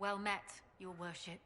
Well met, your worship.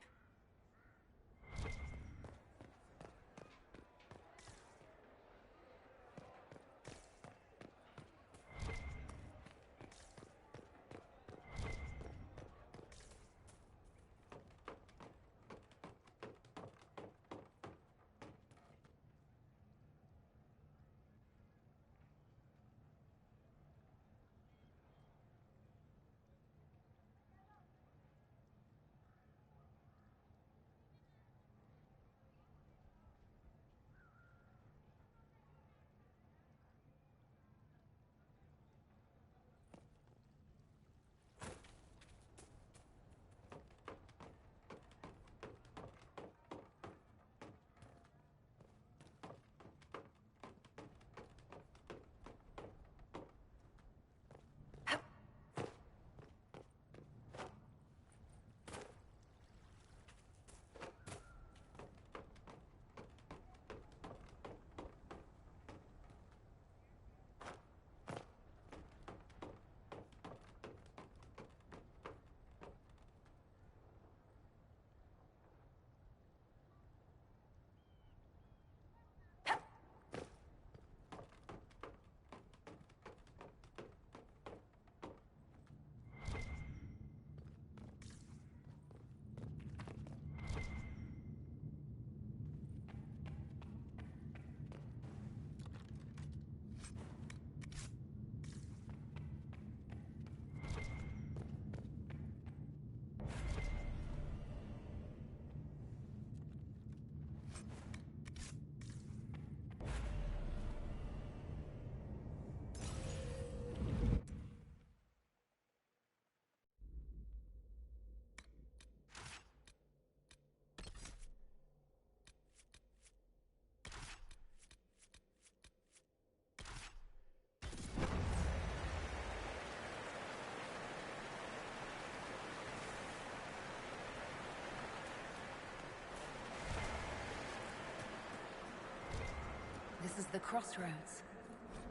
This is the crossroads.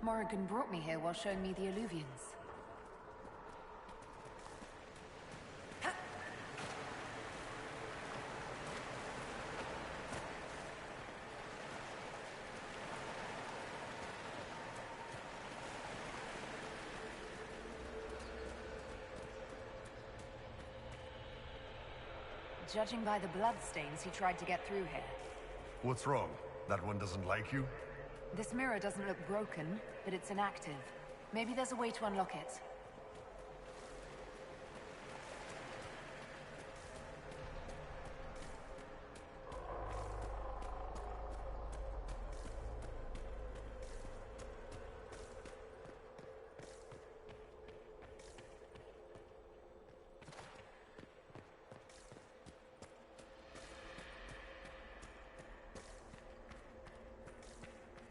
Morrigan brought me here while showing me the alluvians. Judging by the bloodstains, he tried to get through here. What's wrong? That one doesn't like you? This mirror doesn't look broken, but it's inactive. Maybe there's a way to unlock it.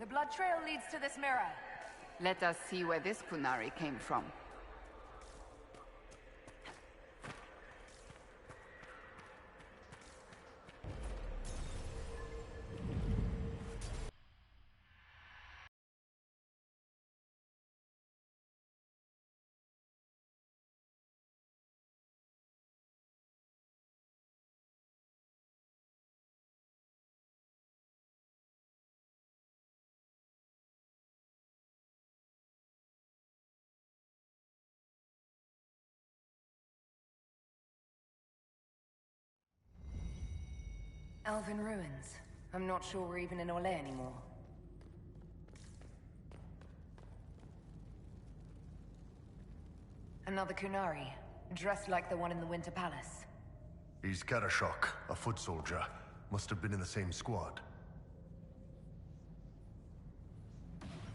The blood trail leads to this mirror. Let us see where this Kunari came from. Elven ruins. I'm not sure we're even in Orlais anymore. Another Kunari, dressed like the one in the Winter Palace. He's Karashok, a foot soldier. Must have been in the same squad.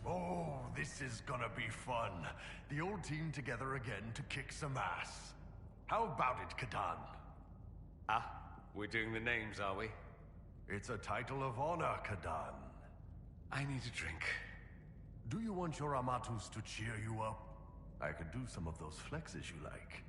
Oh, this is gonna be fun. The old team together again to kick some ass. How about it, Kadan? Ah, we're doing the names, are we? It's a title of honor, Kadan. I need a drink. Do you want your Amatus to cheer you up? I could do some of those flexes you like.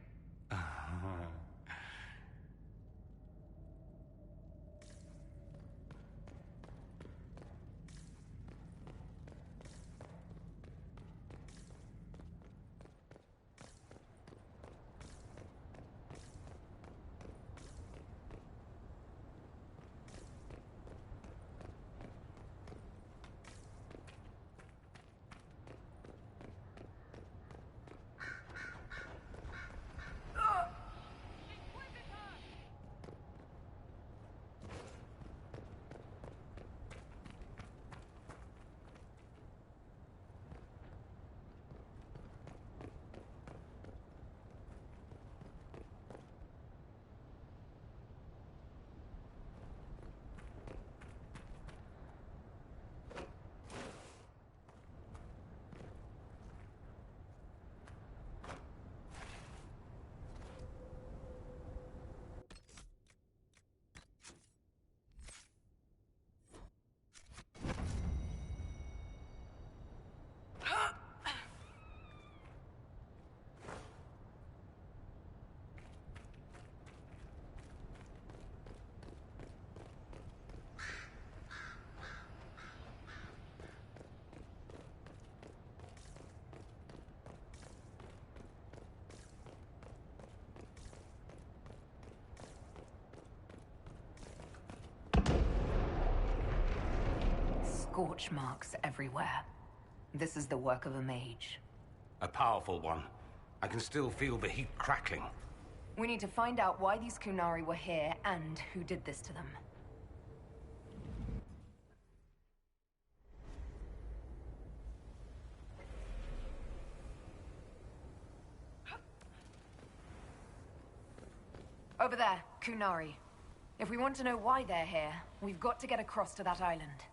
scorch marks everywhere. This is the work of a mage. A powerful one. I can still feel the heat crackling. We need to find out why these Kunari were here and who did this to them. Over there, Kunari. If we want to know why they're here, we've got to get across to that island.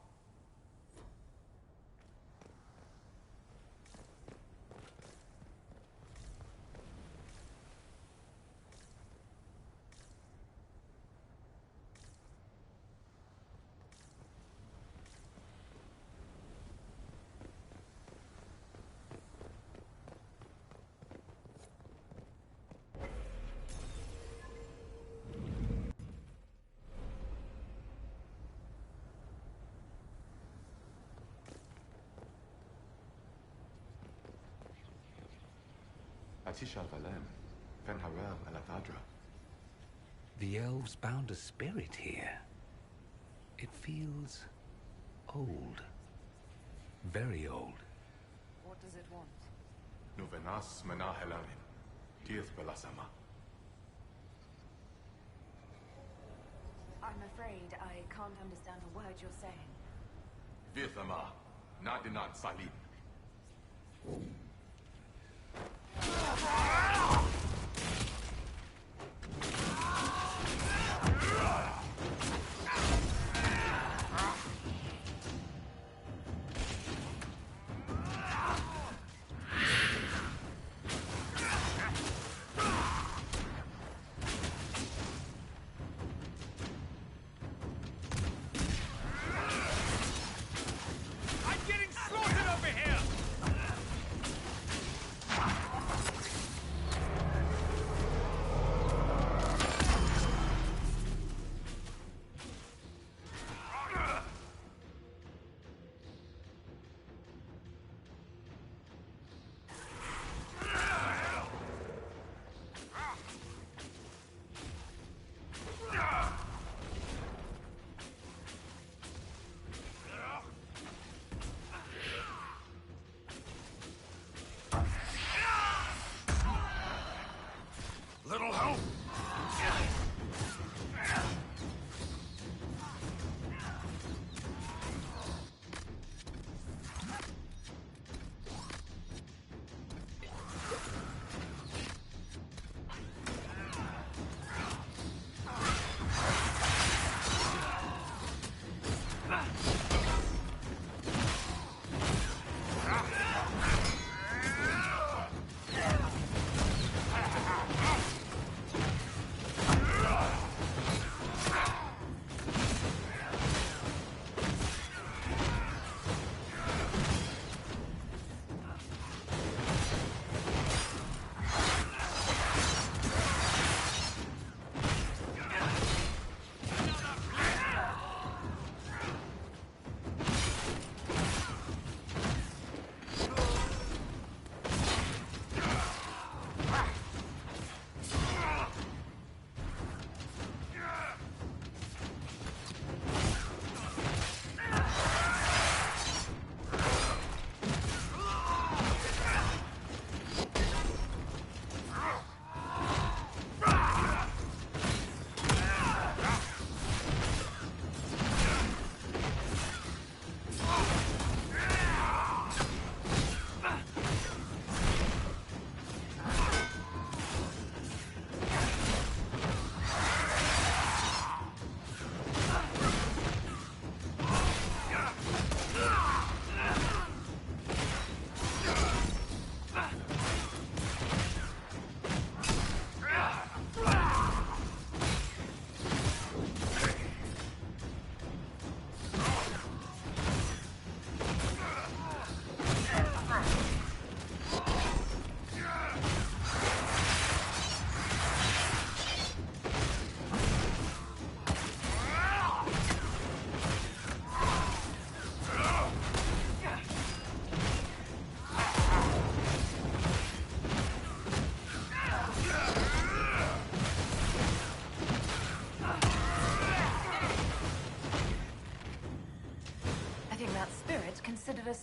The elves bound a spirit here. It feels old. Very old. What does it want? Nuvenas menahelamin. Dieth belasama. I'm afraid I can't understand a word you're saying. Vithama. Nadinan salim. I'm getting slaughtered over here!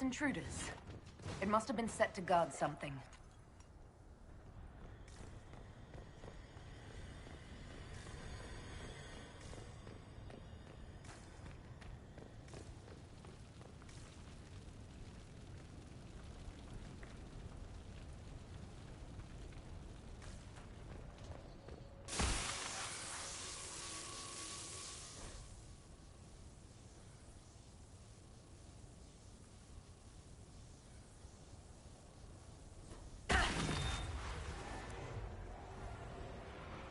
intruders. It must have been set to guard something.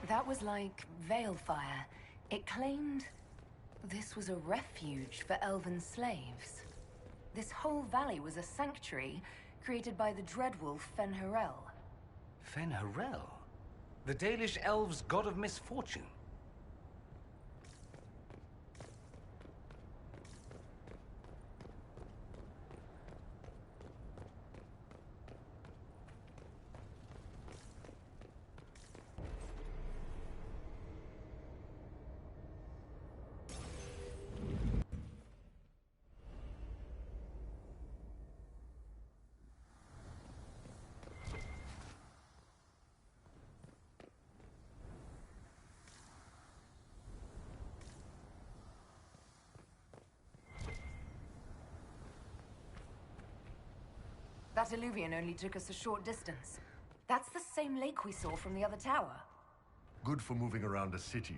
That was like Veilfire. It claimed this was a refuge for elven slaves. This whole valley was a sanctuary created by the dreadwolf Fen'Harel. Fen'Harel? The Dalish elves' god of misfortune? That illuvian only took us a short distance. That's the same lake we saw from the other tower. Good for moving around a city,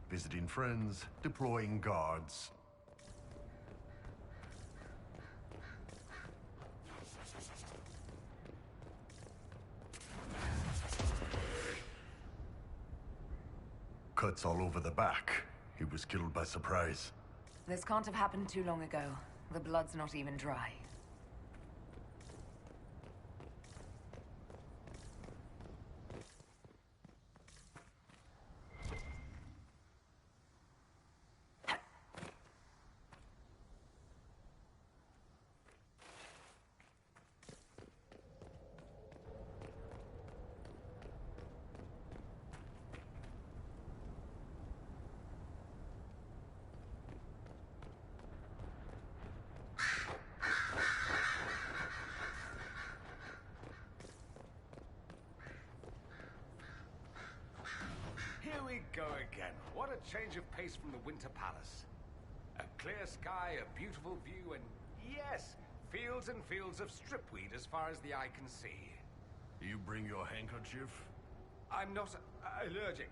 visiting friends, deploying guards. Cuts all over the back. He was killed by surprise. This can't have happened too long ago. The blood's not even dry. Here we go again. What a change of pace from the Winter Palace. A clear sky, a beautiful view, and yes, fields and fields of stripweed as far as the eye can see. You bring your handkerchief? I'm not allergic.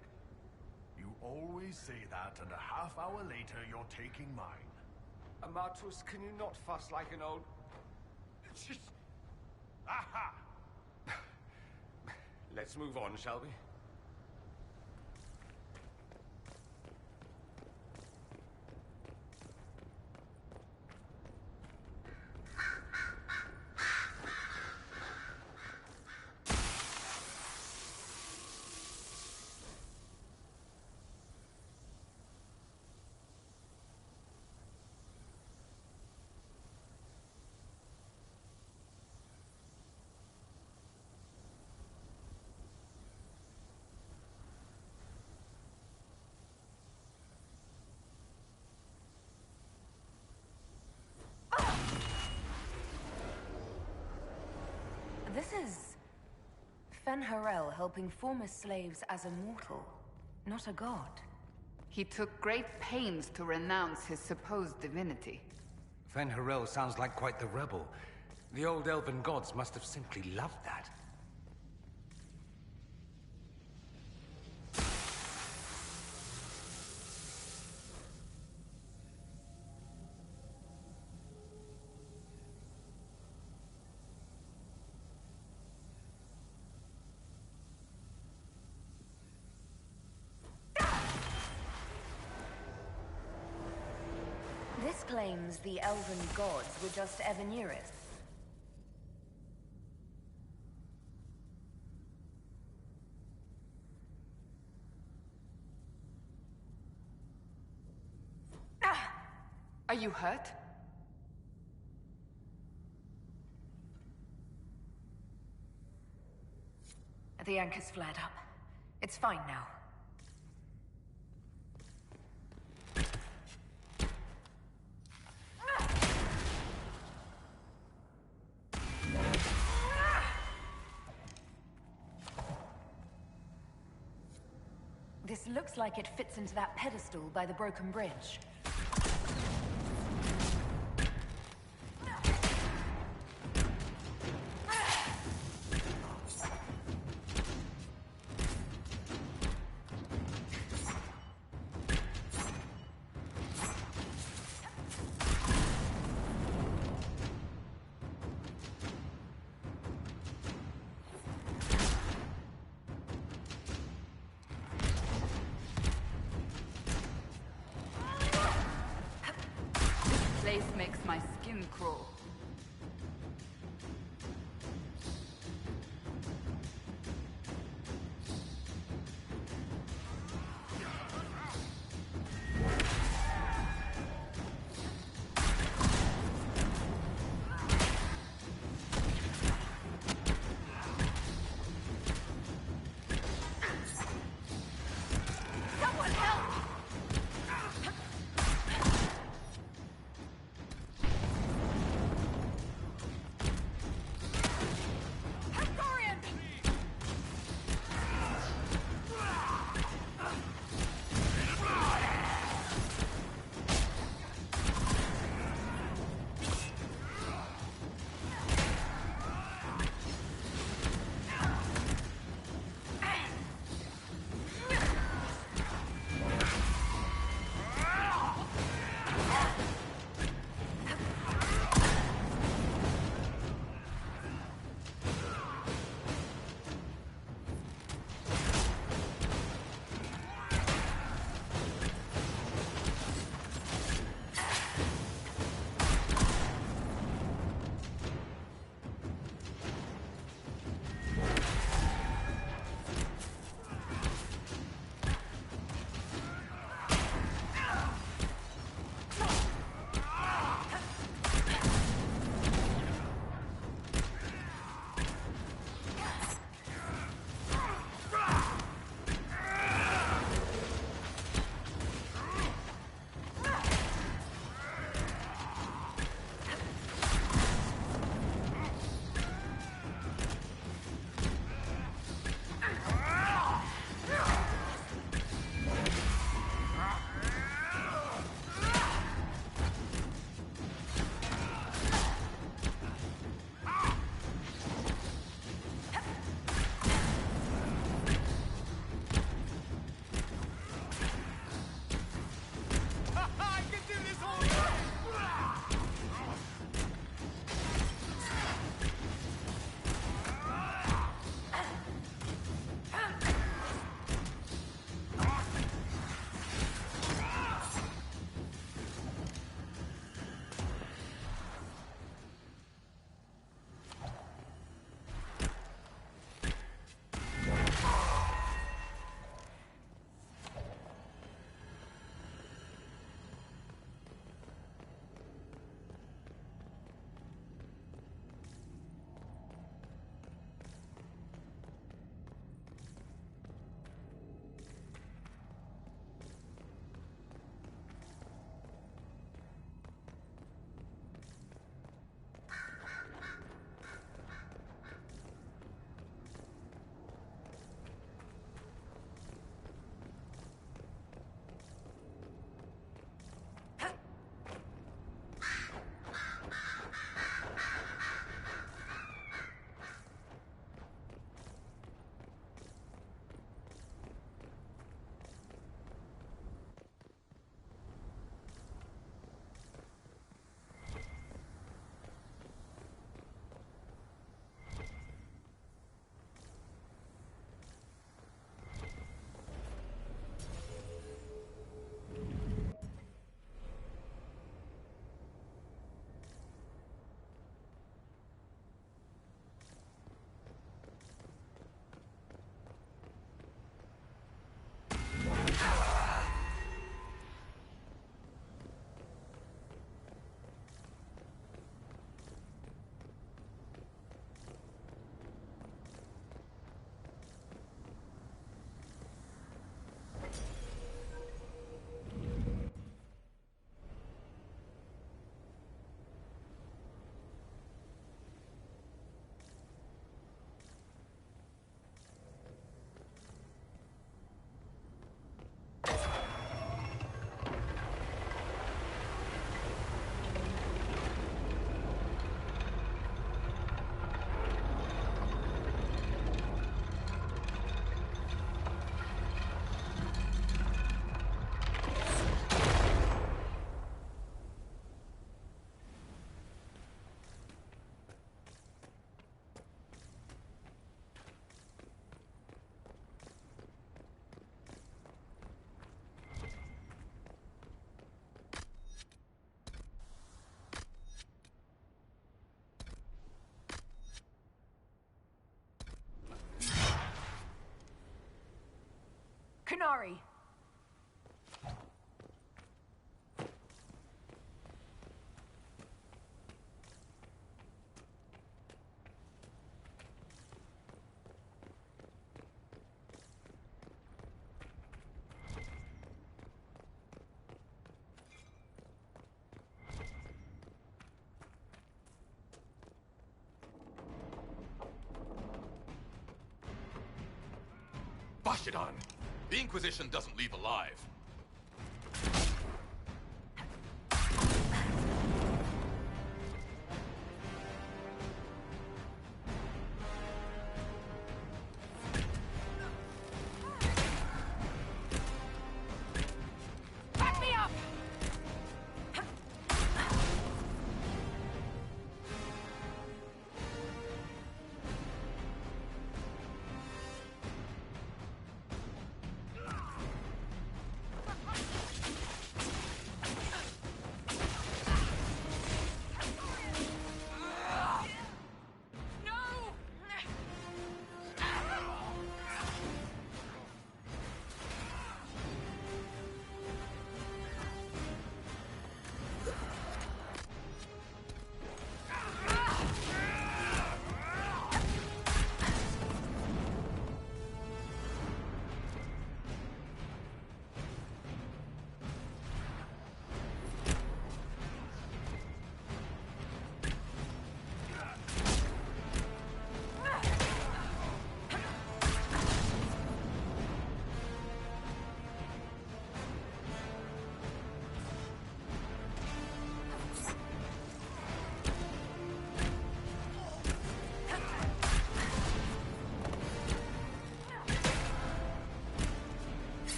You always say that, and a half hour later you're taking mine. Amatus, can you not fuss like an old... Aha! Let's move on, shall we? This is Fen'Harel helping former slaves as a mortal, not a god. He took great pains to renounce his supposed divinity. Fen'Harel sounds like quite the rebel. The old elven gods must have simply loved that. This claims the elven gods were just Evaneris. Are you hurt? The anchor's flared up. It's fine now. This looks like it fits into that pedestal by the broken bridge. This place makes my skin crawl. Canary! Bashidan! The Inquisition doesn't leave alive. Back me up!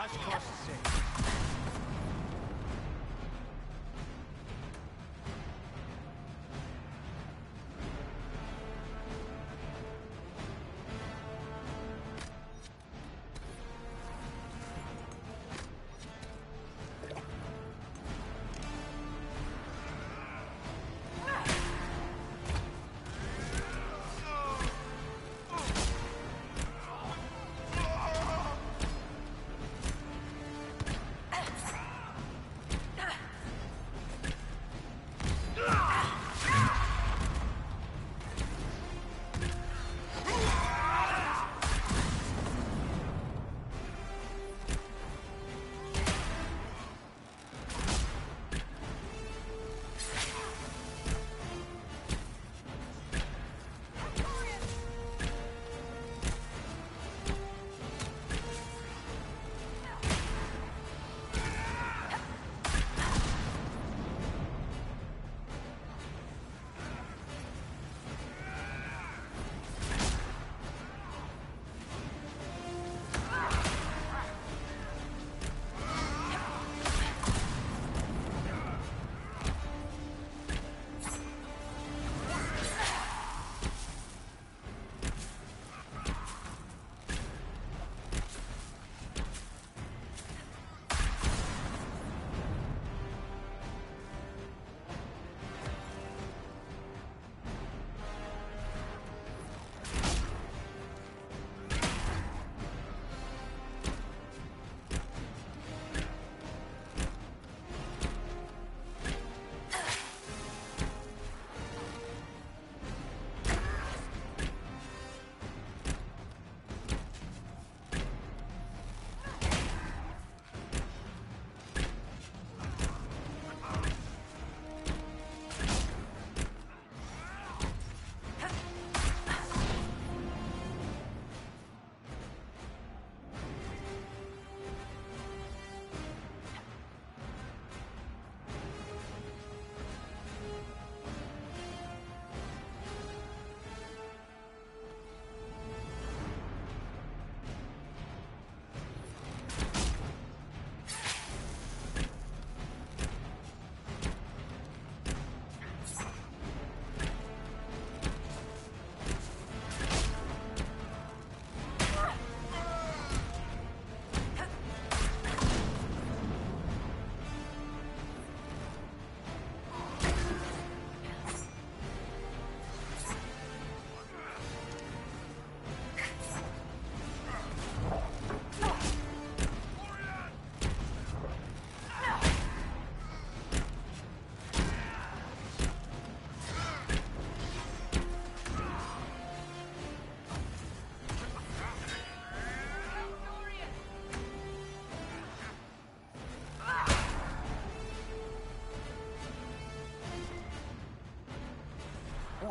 Hush costs sake.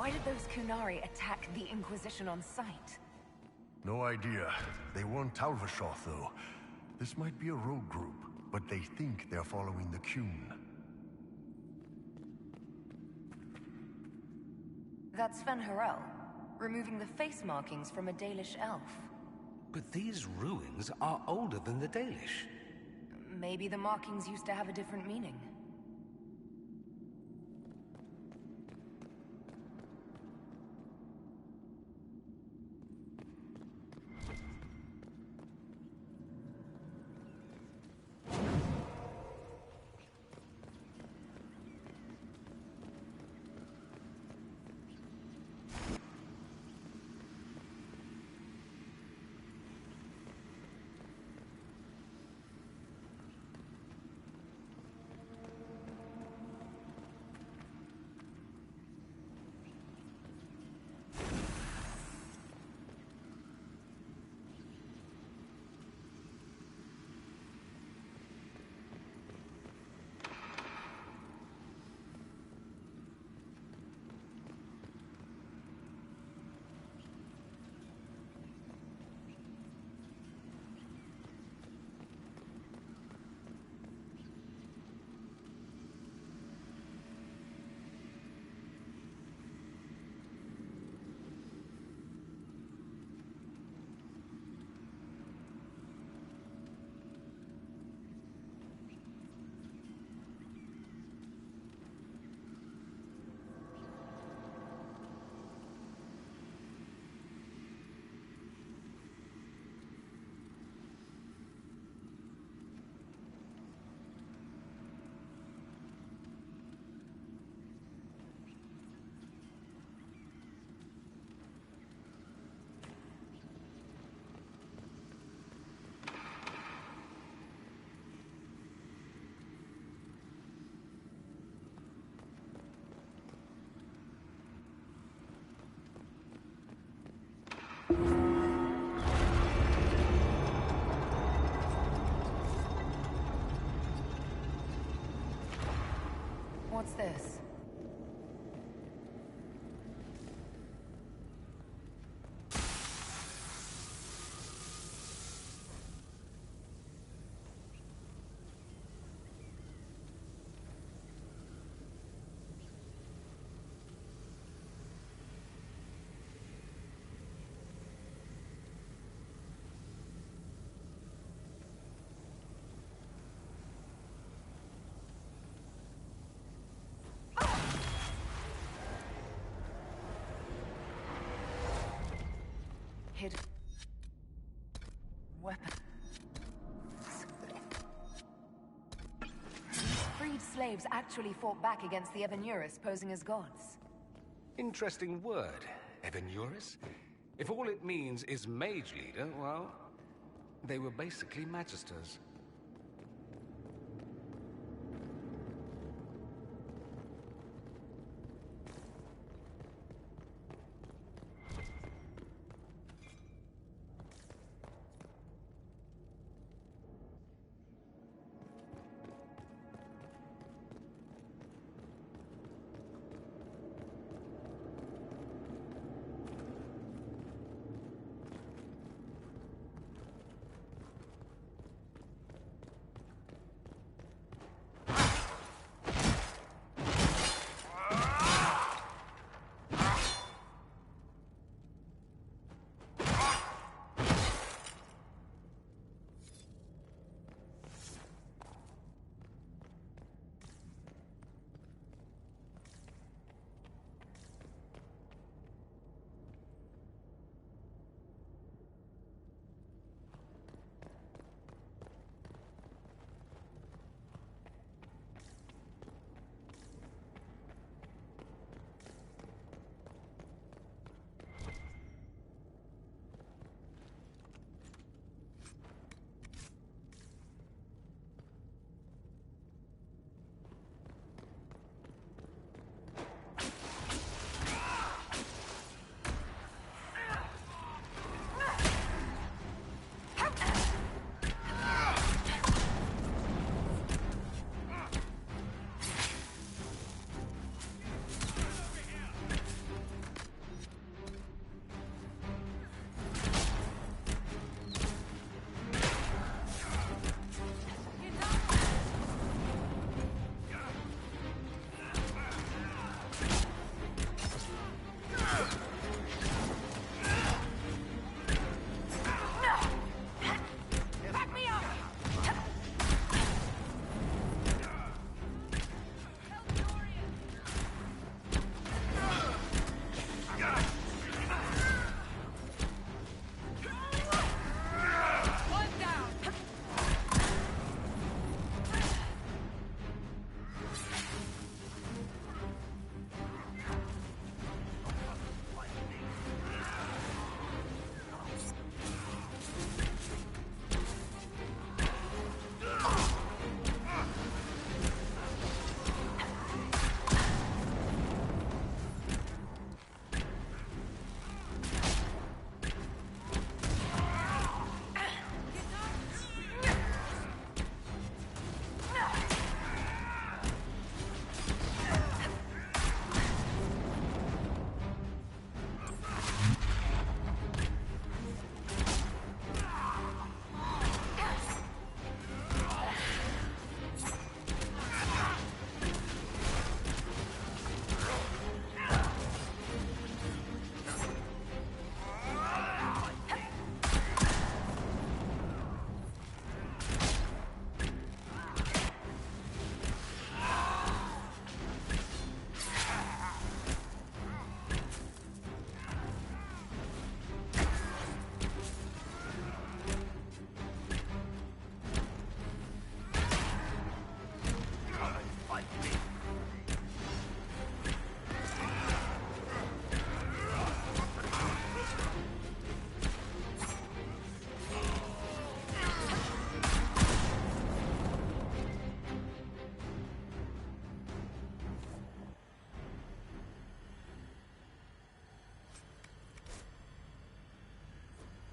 Why did those Kunari attack the Inquisition on sight? No idea. They weren't Talvashoth, though. This might be a rogue group, but they think they're following the Qun. That's Sven Harel, removing the face markings from a Dalish elf. But these ruins are older than the Dalish. Maybe the markings used to have a different meaning. What's this? Hidden weapon. These freed slaves actually fought back against the Evenuris posing as gods. Interesting word, Evenuris. If all it means is mage leader, well, they were basically magisters.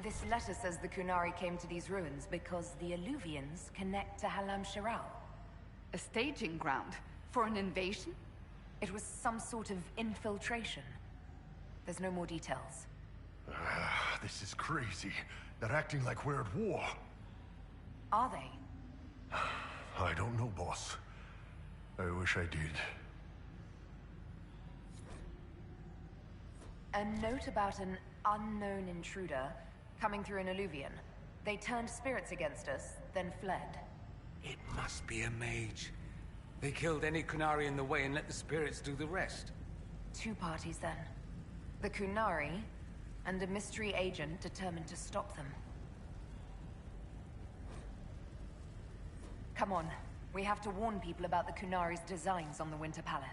This letter says the Kunari came to these ruins because the Alluvians connect to Halam Shiral. A staging ground For an invasion? It was some sort of infiltration. There's no more details. This is crazy. They're acting like we're at war. Are they? I don't know, boss. I wish I did. A note about an unknown intruder coming through an alluvion. They turned spirits against us, then fled. It must be a mage. They killed any Kunari in the way and let the spirits do the rest. Two parties then. The Kunari, and a mystery agent determined to stop them. Come on. We have to warn people about the Kunari's designs on the Winter Palace.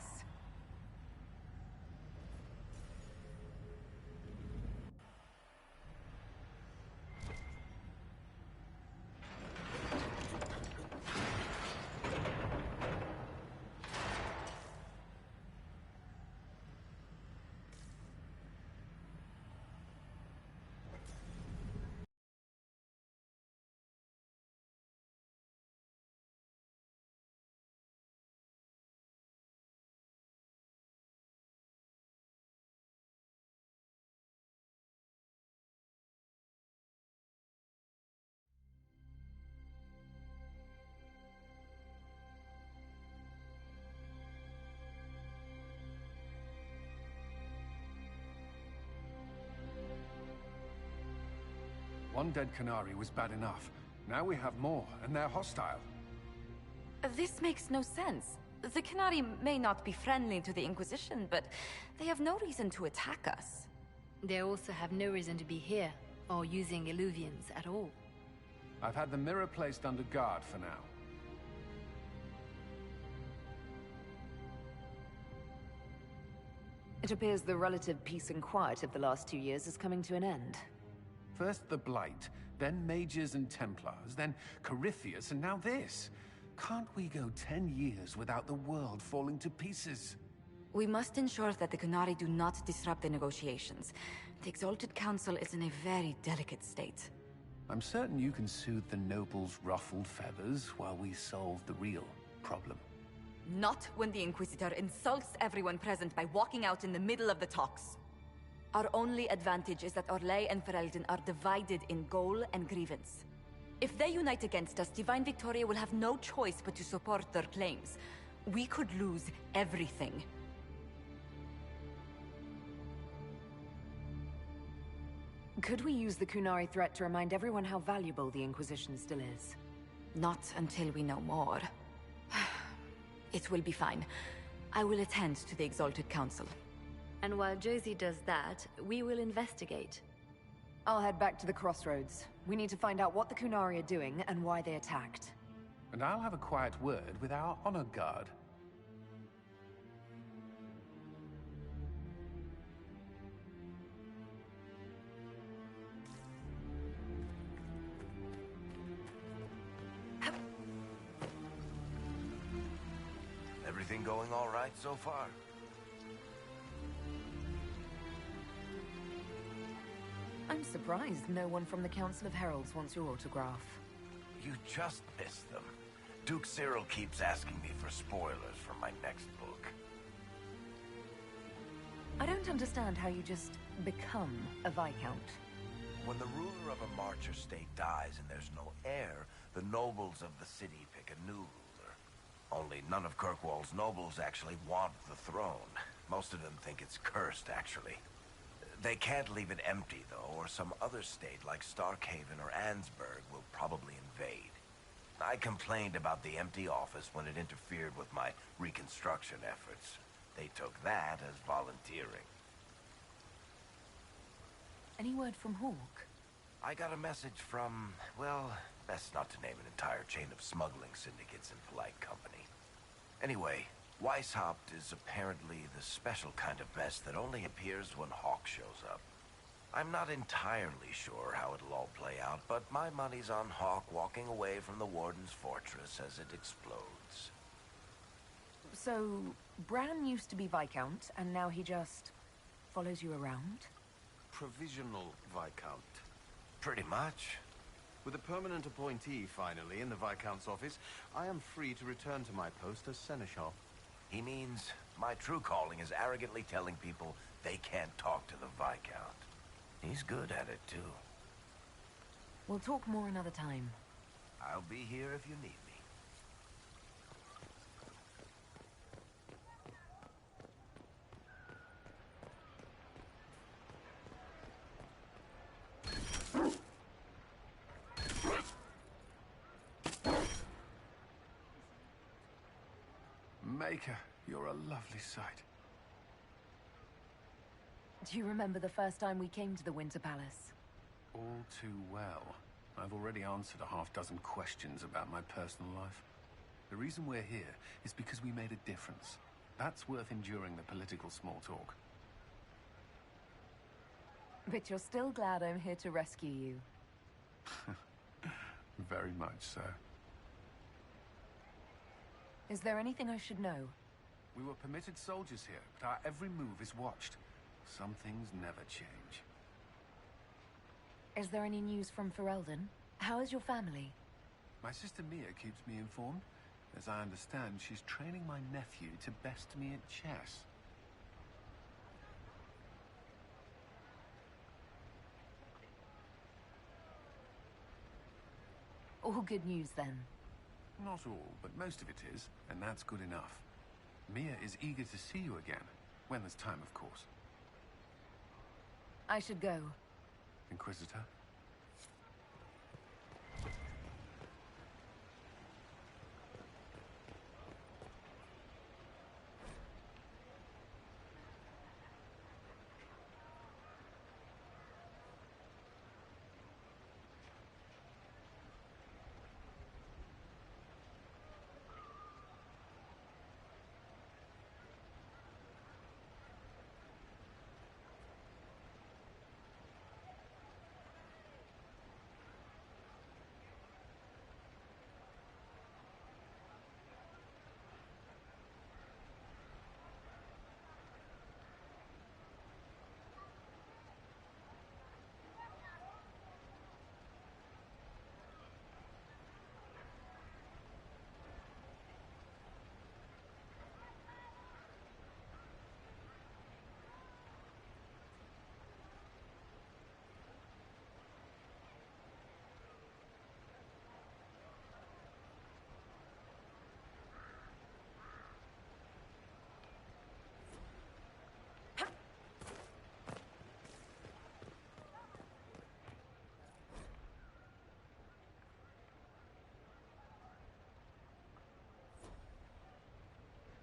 One dead Kunari was bad enough. Now we have more, and they're hostile. This makes no sense. The Kunari may not be friendly to the Inquisition, but they have no reason to attack us. They also have no reason to be here, or using illuvians at all. I've had the mirror placed under guard for now. It appears the relative peace and quiet of the last 2 years is coming to an end. First the Blight, then Mages and Templars, then Corypheus, and now this. Can't we go 10 years without the world falling to pieces? We must ensure that the Kunari do not disrupt the negotiations. The Exalted Council is in a very delicate state. I'm certain you can soothe the nobles' ruffled feathers while we solve the real problem. Not when the Inquisitor insults everyone present by walking out in the middle of the talks. Our only advantage is that Orlais and Ferelden are divided in goal and grievance. If they unite against us, Divine Victoria will have no choice but to support their claims. We could lose everything. Could we use the Kunari threat to remind everyone how valuable the Inquisition still is? Not until we know more. It will be fine. I will attend to the Exalted Council. And while Josie does that, we will investigate. I'll head back to the crossroads. We need to find out what the Kunari are doing and why they attacked. And I'll have a quiet word with our honor guard. Everything going all right so far? I'm surprised no one from the Council of Heralds wants your autograph. You just missed them. Duke Cyril keeps asking me for spoilers for my next book. I don't understand how you just become a Viscount. When the ruler of a Marcher state dies and there's no heir, the nobles of the city pick a new ruler. Only none of Kirkwall's nobles actually want the throne. Most of them think it's cursed, actually. They can't leave it empty, though, or some other state like Starkhaven or Ansburg will probably invade. I complained about the empty office when it interfered with my reconstruction efforts. They took that as volunteering. Any word from Hawk? I got a message from, well, best not to name an entire chain of smuggling syndicates in polite company. Anyway, Weishaupt is apparently the special kind of mess that only appears when Hawk shows up. I'm not entirely sure how it'll all play out, but my money's on Hawk walking away from the Warden's fortress as it explodes. So, Bran used to be Viscount, and now he just follows you around? Provisional Viscount. Pretty much. With a permanent appointee, finally, in the Viscount's office, I am free to return to my post as Seneschal. He means my true calling is arrogantly telling people they can't talk to the Viscount. He's good at it, too. We'll talk more another time. I'll be here if you need me. Maker, you're a lovely sight. Do you remember the first time we came to the Winter Palace? All too well. I've already answered a half-dozen questions about my personal life. The reason we're here is because we made a difference. That's worth enduring the political small talk. But you're still glad I'm here to rescue you. Very much so. Is there anything I should know? We were permitted soldiers here, but our every move is watched. Some things never change. Is there any news from Ferelden? How is your family? My sister Mia keeps me informed. As I understand, she's training my nephew to best me at chess. All good news, then. Not all, but most of it is, and that's good enough. Mia is eager to see you again, when there's time, of course. I should go. Inquisitor?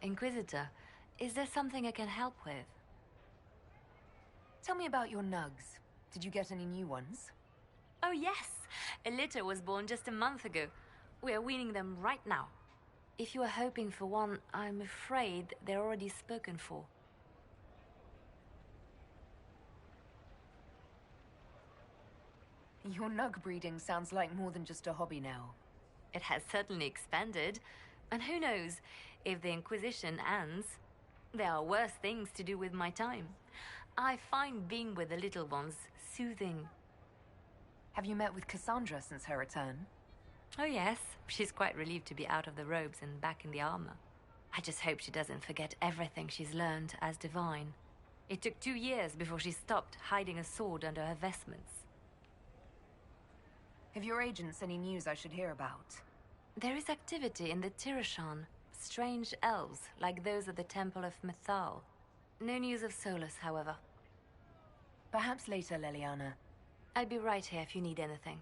Inquisitor, is there something I can help with? Tell me about your nugs. Did you get any new ones? Oh yes! A litter was born just a month ago. We are weaning them right now. If you are hoping for one, I'm afraid they're already spoken for. Your nug breeding sounds like more than just a hobby now. It has certainly expanded. And who knows, if the Inquisition ends, there are worse things to do with my time. I find being with the little ones soothing. Have you met with Cassandra since her return? Oh yes, she's quite relieved to be out of the robes and back in the armor. I just hope she doesn't forget everything she's learned as divine. It took 2 years before she stopped hiding a sword under her vestments. Have your agents any news I should hear about? There is activity in the Tirashan. Strange elves, like those at the Temple of Mythal. No news of Solus, however. Perhaps later, Leliana. I'll be right here if you need anything.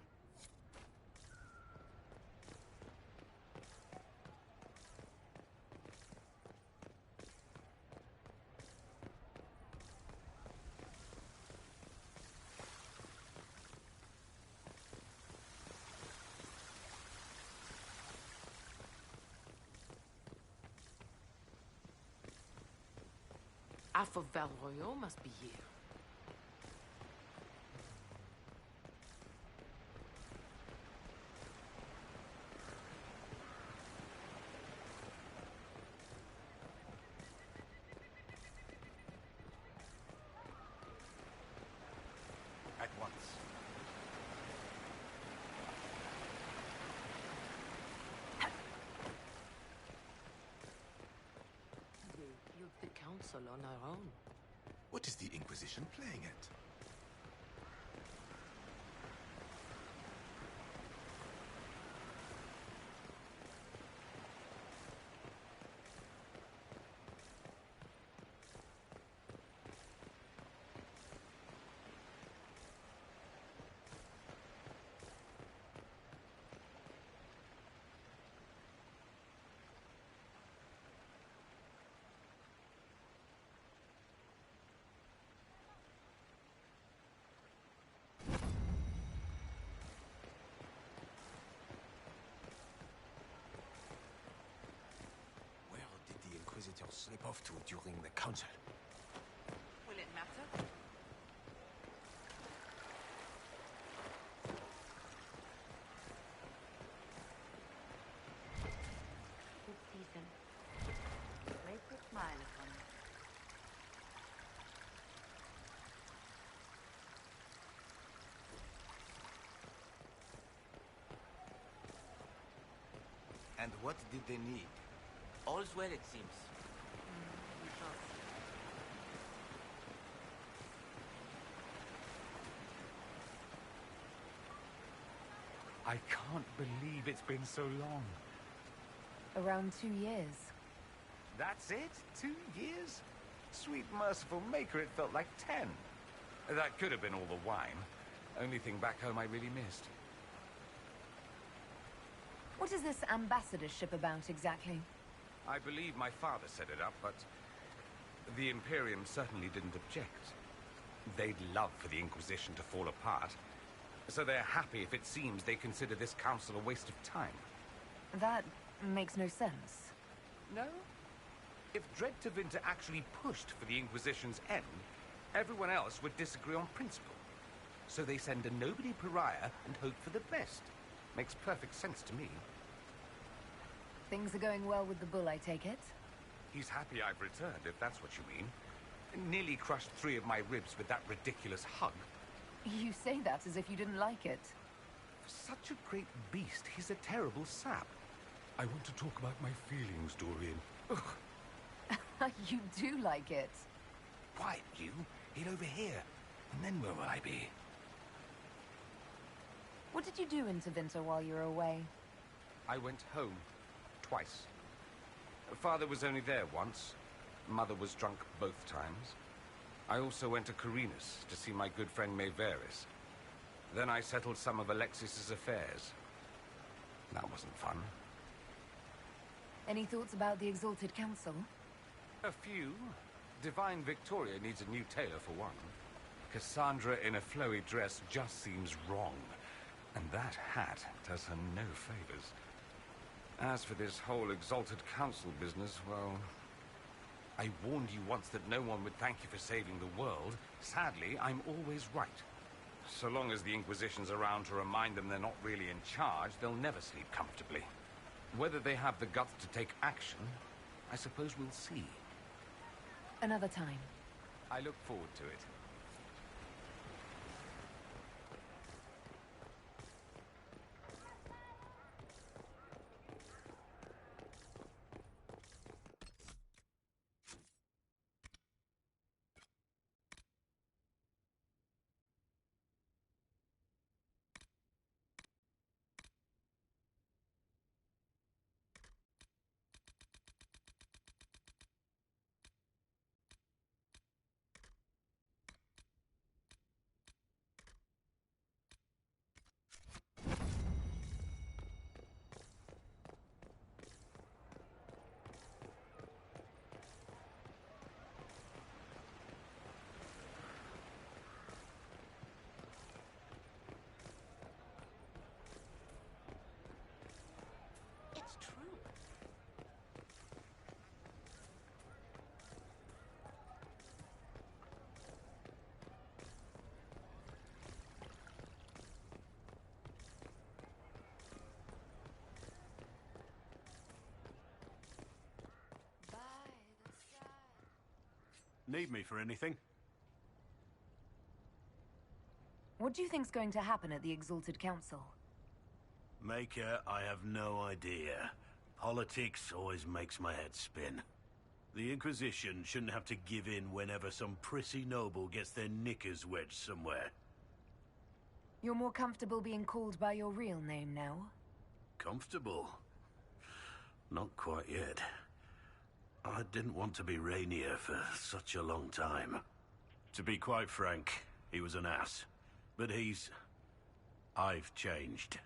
Alpha Valroyo must be here. At once. Council on our own. What is the Inquisition playing at? Slip off to during the council. Will it matter? Good season. Make a smile upon me. And what did they need? All's well, it seems. I can't believe it's been so long. Around 2 years. That's it? 2 years? Sweet merciful maker, it felt like 10. That could have been all the wine. Only thing back home I really missed. What is this ambassadorship about exactly? I believe my father set it up, but the Imperium certainly didn't object. They'd love for the Inquisition to fall apart, so they're happy if it seems they consider this council a waste of time. That makes no sense. No? If Dread Tevinter actually pushed for the Inquisition's end, everyone else would disagree on principle. So they send a nobody pariah and hope for the best. Makes perfect sense to me. Things are going well with the bull, I take it? He's happy I've returned, if that's what you mean. Nearly crushed 3 of my ribs with that ridiculous hug. You say that as if you didn't like it. Such a great beast, he's a terrible sap. I want to talk about my feelings, Dorian. Ugh. You do like it. Quiet, you. Head over here. And then where will I be? What did you do in Tevinter while you were away? I went home. Twice. Father was only there once. Mother was drunk both times. I also went to Carinus to see my good friend Mayveris. Then I settled some of Alexis's affairs. That wasn't fun. Any thoughts about the Exalted Council? A few. Divine Victoria needs a new tailor for one. Cassandra in a flowy dress just seems wrong. And that hat does her no favors. As for this whole Exalted Council business, well... I warned you once that no one would thank you for saving the world. Sadly, I'm always right. So long as the Inquisition's around to remind them they're not really in charge, they'll never sleep comfortably. Whether they have the guts to take action, I suppose we'll see. Another time. I look forward to it. Need me for anything? What do you think's going to happen at the Exalted Council? Maker, I have no idea. Politics always makes my head spin. The Inquisition shouldn't have to give in whenever some prissy noble gets their knickers wedged somewhere. You're more comfortable being called by your real name now? Comfortable? Not quite yet. I didn't want to be Rainier for such a long time. To be quite frank, he was an ass. But I've changed.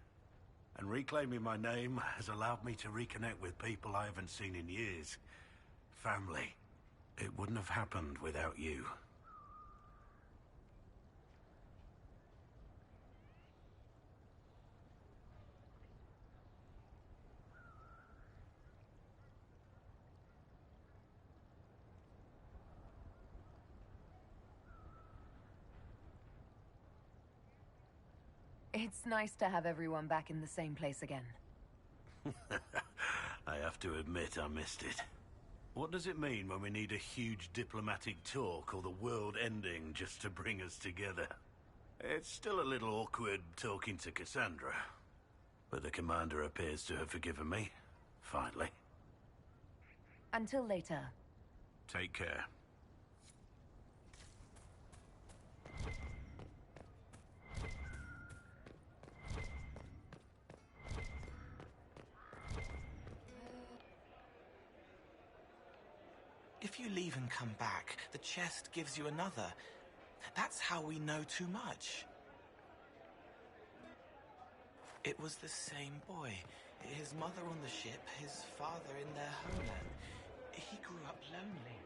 And reclaiming my name has allowed me to reconnect with people I haven't seen in years. Family. It wouldn't have happened without you. It's nice to have everyone back in the same place again. I have to admit I missed it. What does it mean when we need a huge diplomatic talk or the world ending just to bring us together? It's still a little awkward talking to Cassandra. But the commander appears to have forgiven me. Finally. Until later. Take care. If you leave and come back, the chest gives you another. That's how we know too much. It was the same boy. His mother on the ship, his father in their homeland. He grew up lonely.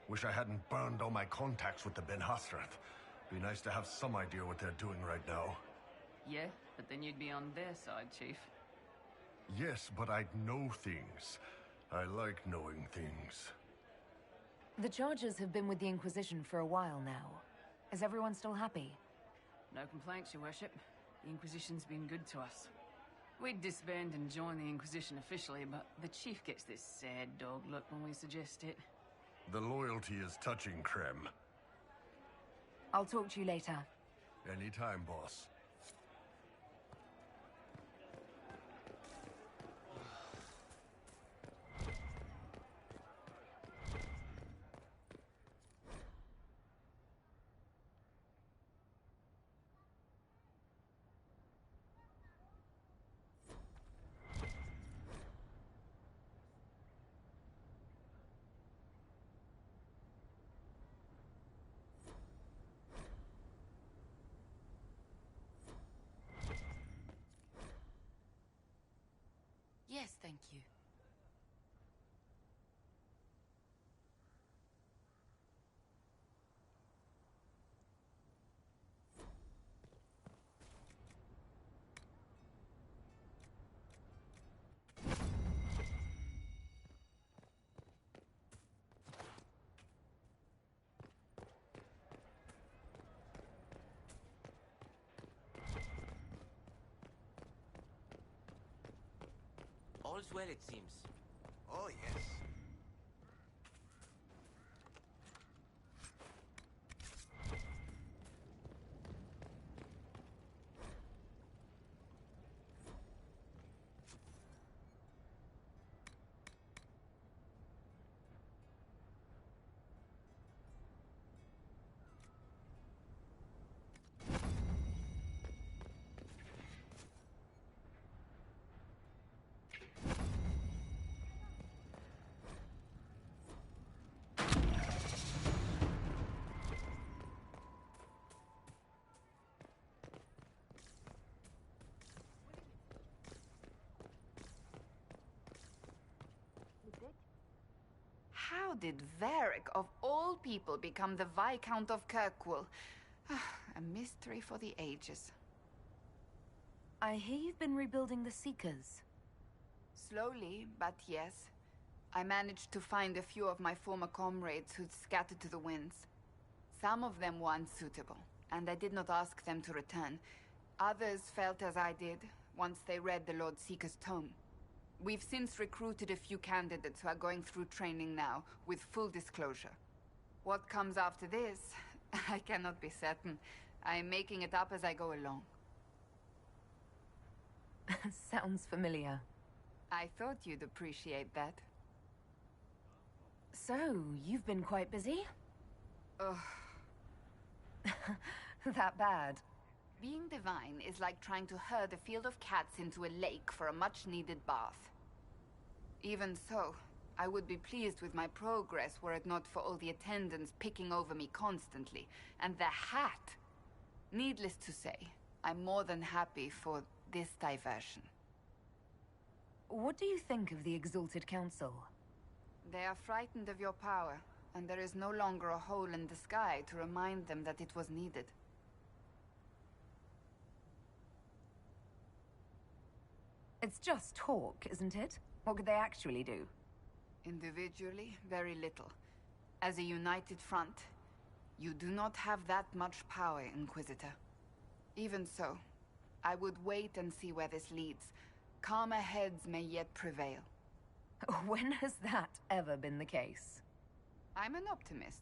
Wish I hadn't burned all my contacts with the Ben Hasrath. Be nice to have some idea what they're doing right now. Yeah, but then you'd be on their side, Chief. Yes, but I'd know things. I like knowing things. The Chargers have been with the Inquisition for a while now. Is everyone still happy? No complaints, Your Worship. The Inquisition's been good to us. We'd disband and join the Inquisition officially, but the Chief gets this sad dog look when we suggest it. The loyalty is touching, Krem. I'll talk to you later. Anytime, boss. Yes, thank you. All's well, it seems. Oh, yes. How did Varric, of all people, become the Viscount of Kirkwall? A mystery for the ages. I hear you've been rebuilding the Seekers. Slowly, but yes. I managed to find a few of my former comrades who'd scattered to the winds. Some of them were unsuitable, and I did not ask them to return. Others felt as I did, once they read the Lord Seeker's tome. We've since recruited a few candidates who are going through training now, with full disclosure. What comes after this, I cannot be certain. I am making it up as I go along. Sounds familiar. I thought you'd appreciate that. So, you've been quite busy? Ugh. That bad? Being divine is like trying to herd a field of cats into a lake for a much-needed bath. Even so, I would be pleased with my progress were it not for all the attendants picking over me constantly. And the hat! Needless to say, I'm more than happy for this diversion. What do you think of the Exalted Council? They are frightened of your power, and there is no longer a hole in the sky to remind them that it was needed. It's just talk, isn't it? What could they actually do? Individually, very little. As a united front, you do not have that much power, Inquisitor. Even so, I would wait and see where this leads. Calmer heads may yet prevail. When has that ever been the case? I'm an optimist.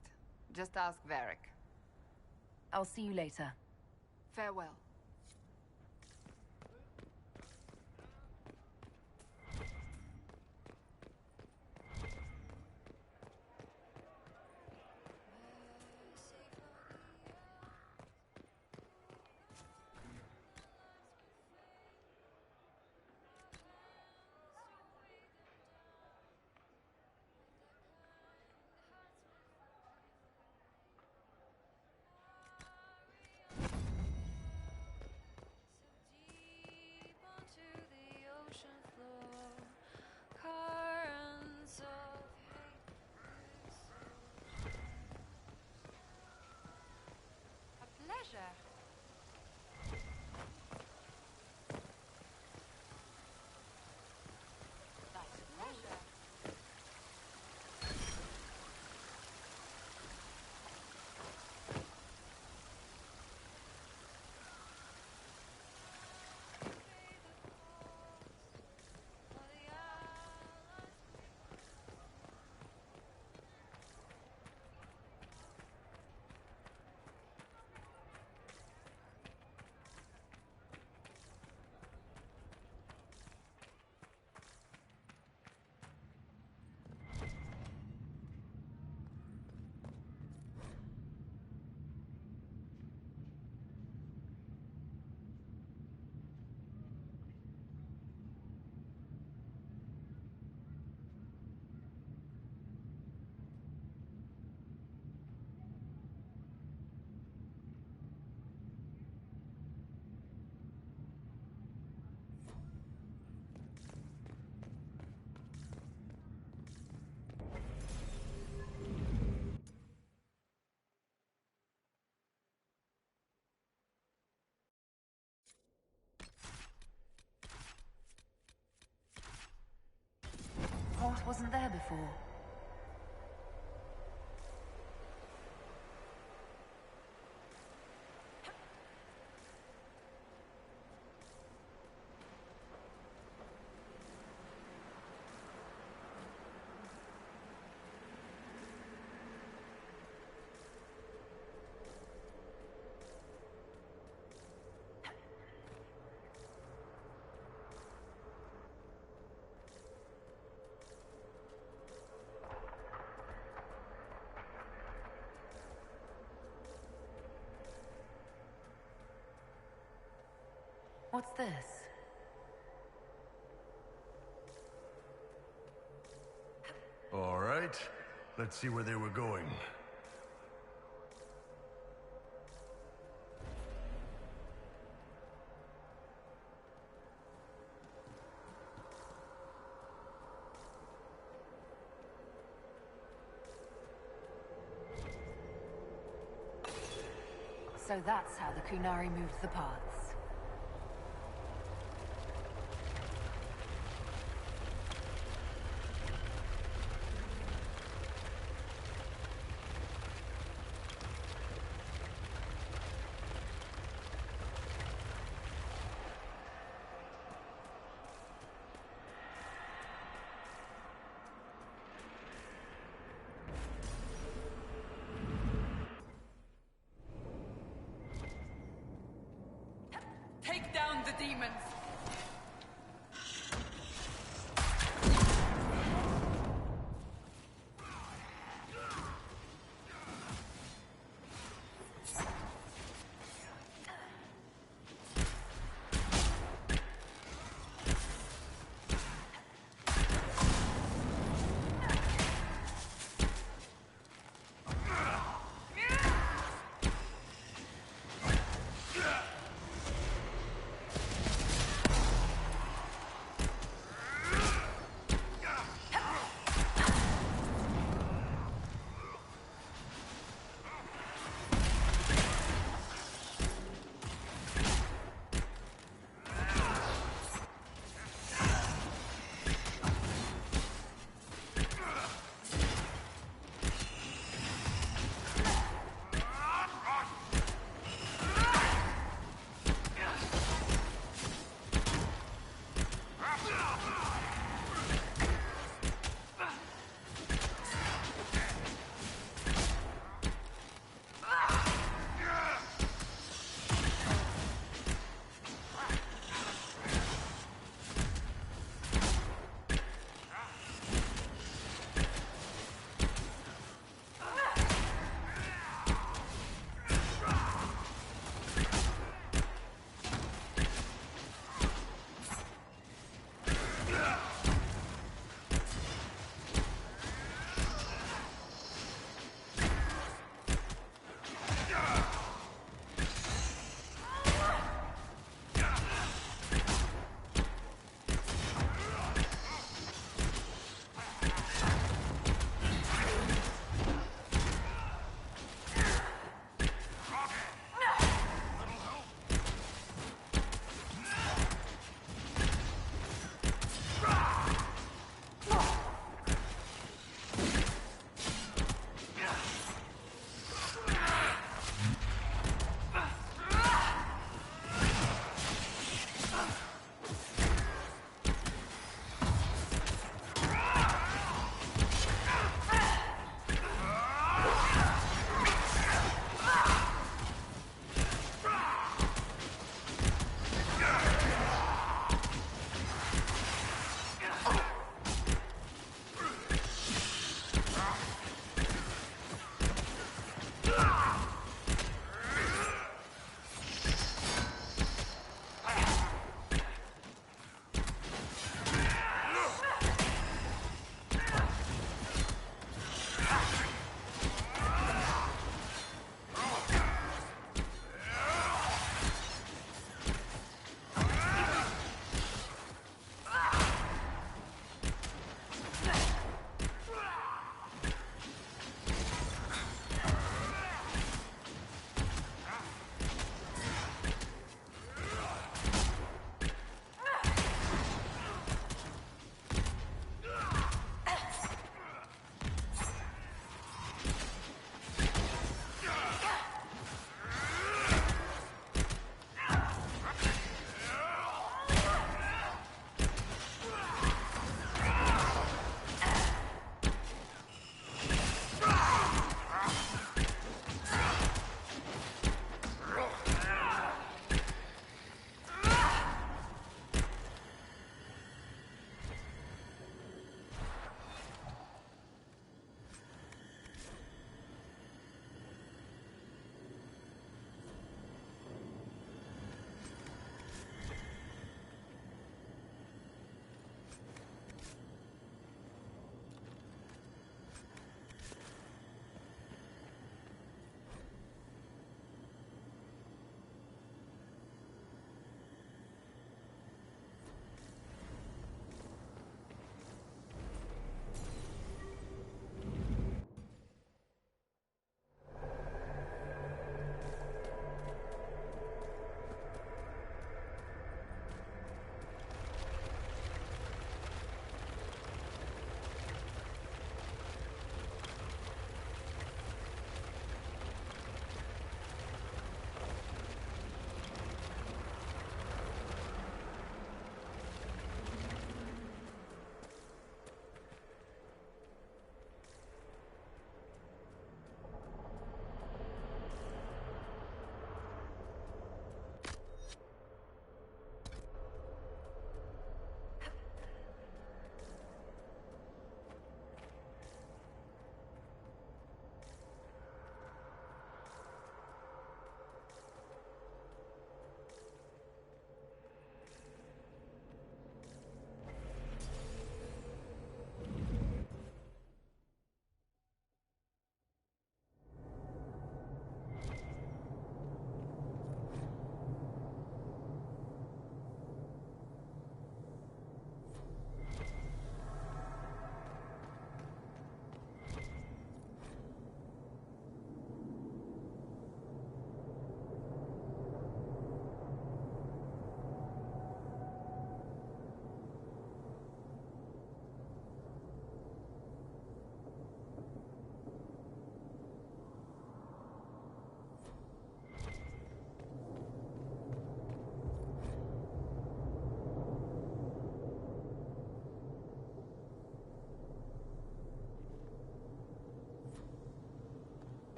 Just ask Varric. I'll see you later. Farewell. What wasn't there before? What's this? All right. Let's see where they were going. So that's how the Kunari moved the paths. Take down the demons!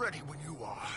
Ready when you are.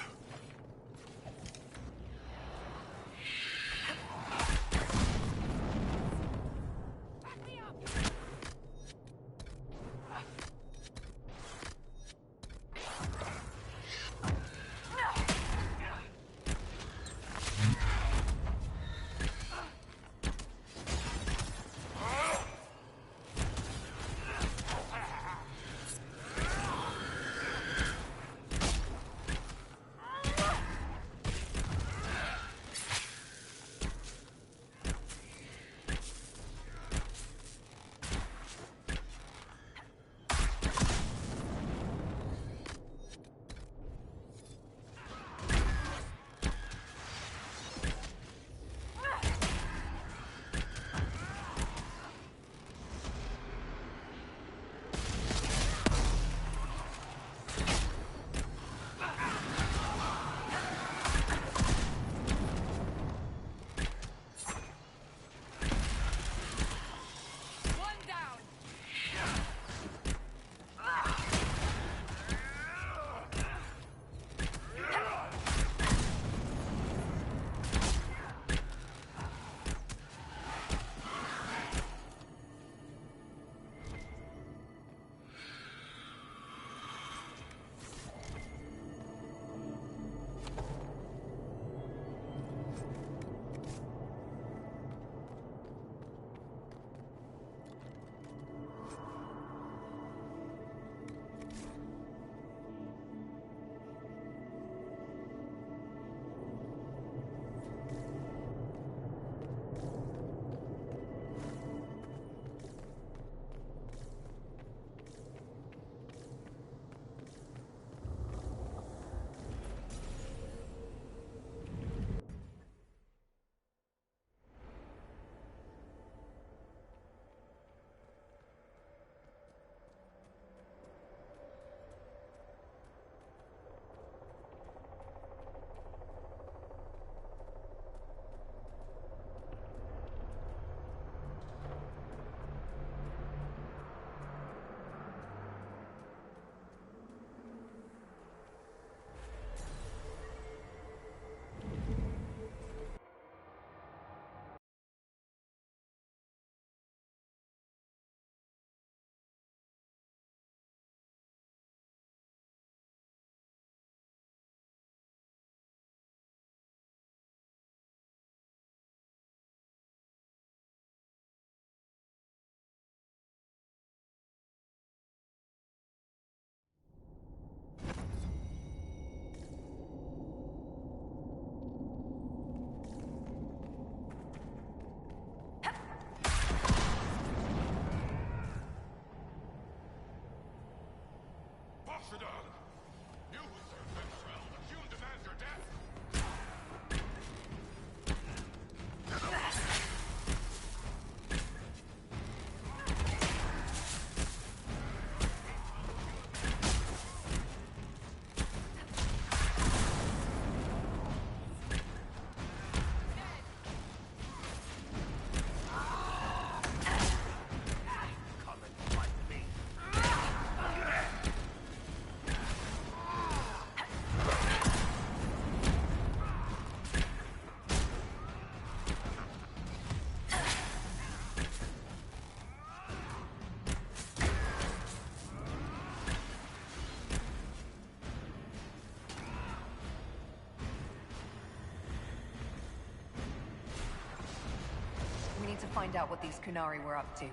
To find out what these Kunari were up to.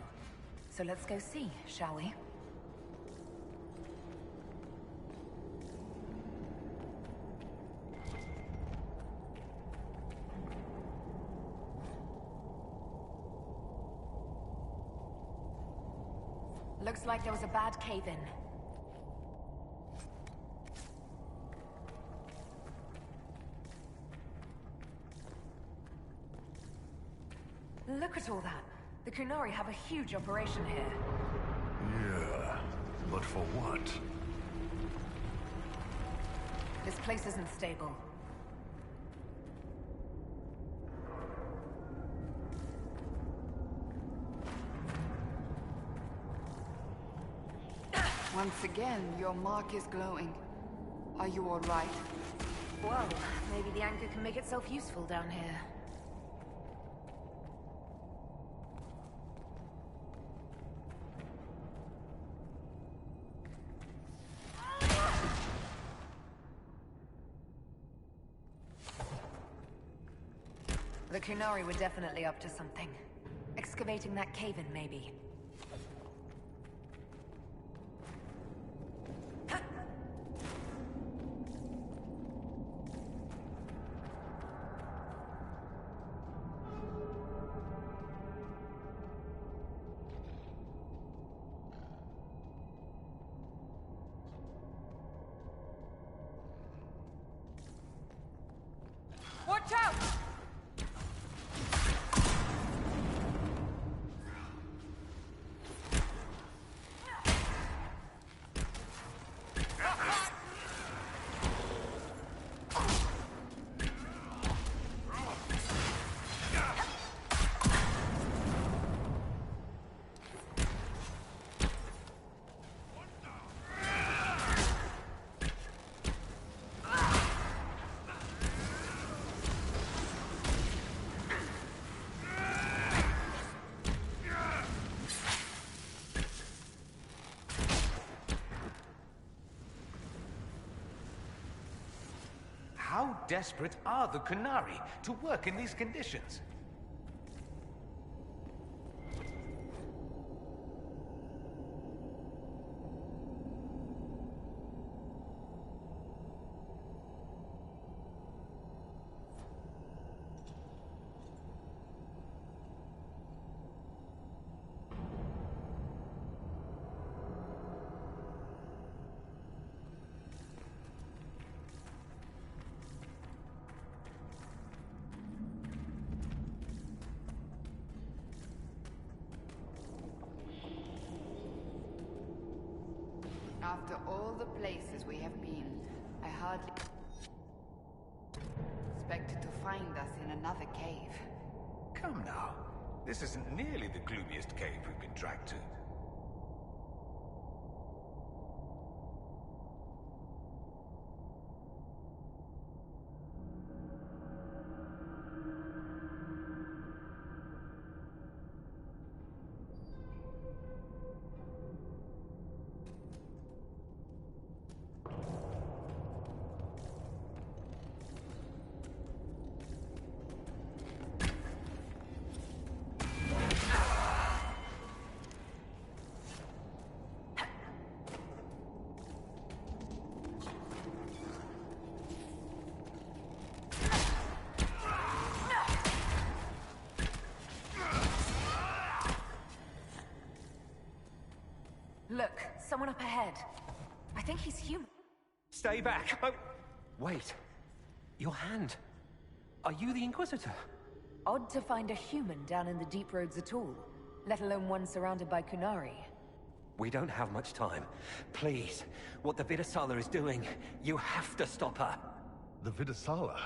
So let's go see, shall we? Looks like there was a bad cave-in. Look at all that. The Kunari have a huge operation here. Yeah, but for what? This place isn't stable. Once again, your mark is glowing. Are you all right? Well, maybe the anchor can make itself useful down here. The Kunari were definitely up to something. Excavating that cave-in, maybe. Watch out! How desperate are the Kunari to work in these conditions? After all the places we have been, I hardly expected to find us in another cave. Come now. This isn't nearly the gloomiest cave we've been dragged to. Look, someone up ahead. I think he's human. Stay back! Oh, wait. Your hand. Are you the Inquisitor? Odd to find a human down in the deep roads at all, let alone one surrounded by Kunari. We don't have much time. Please, what the Vidasala is doing, you have to stop her. The Vidasala?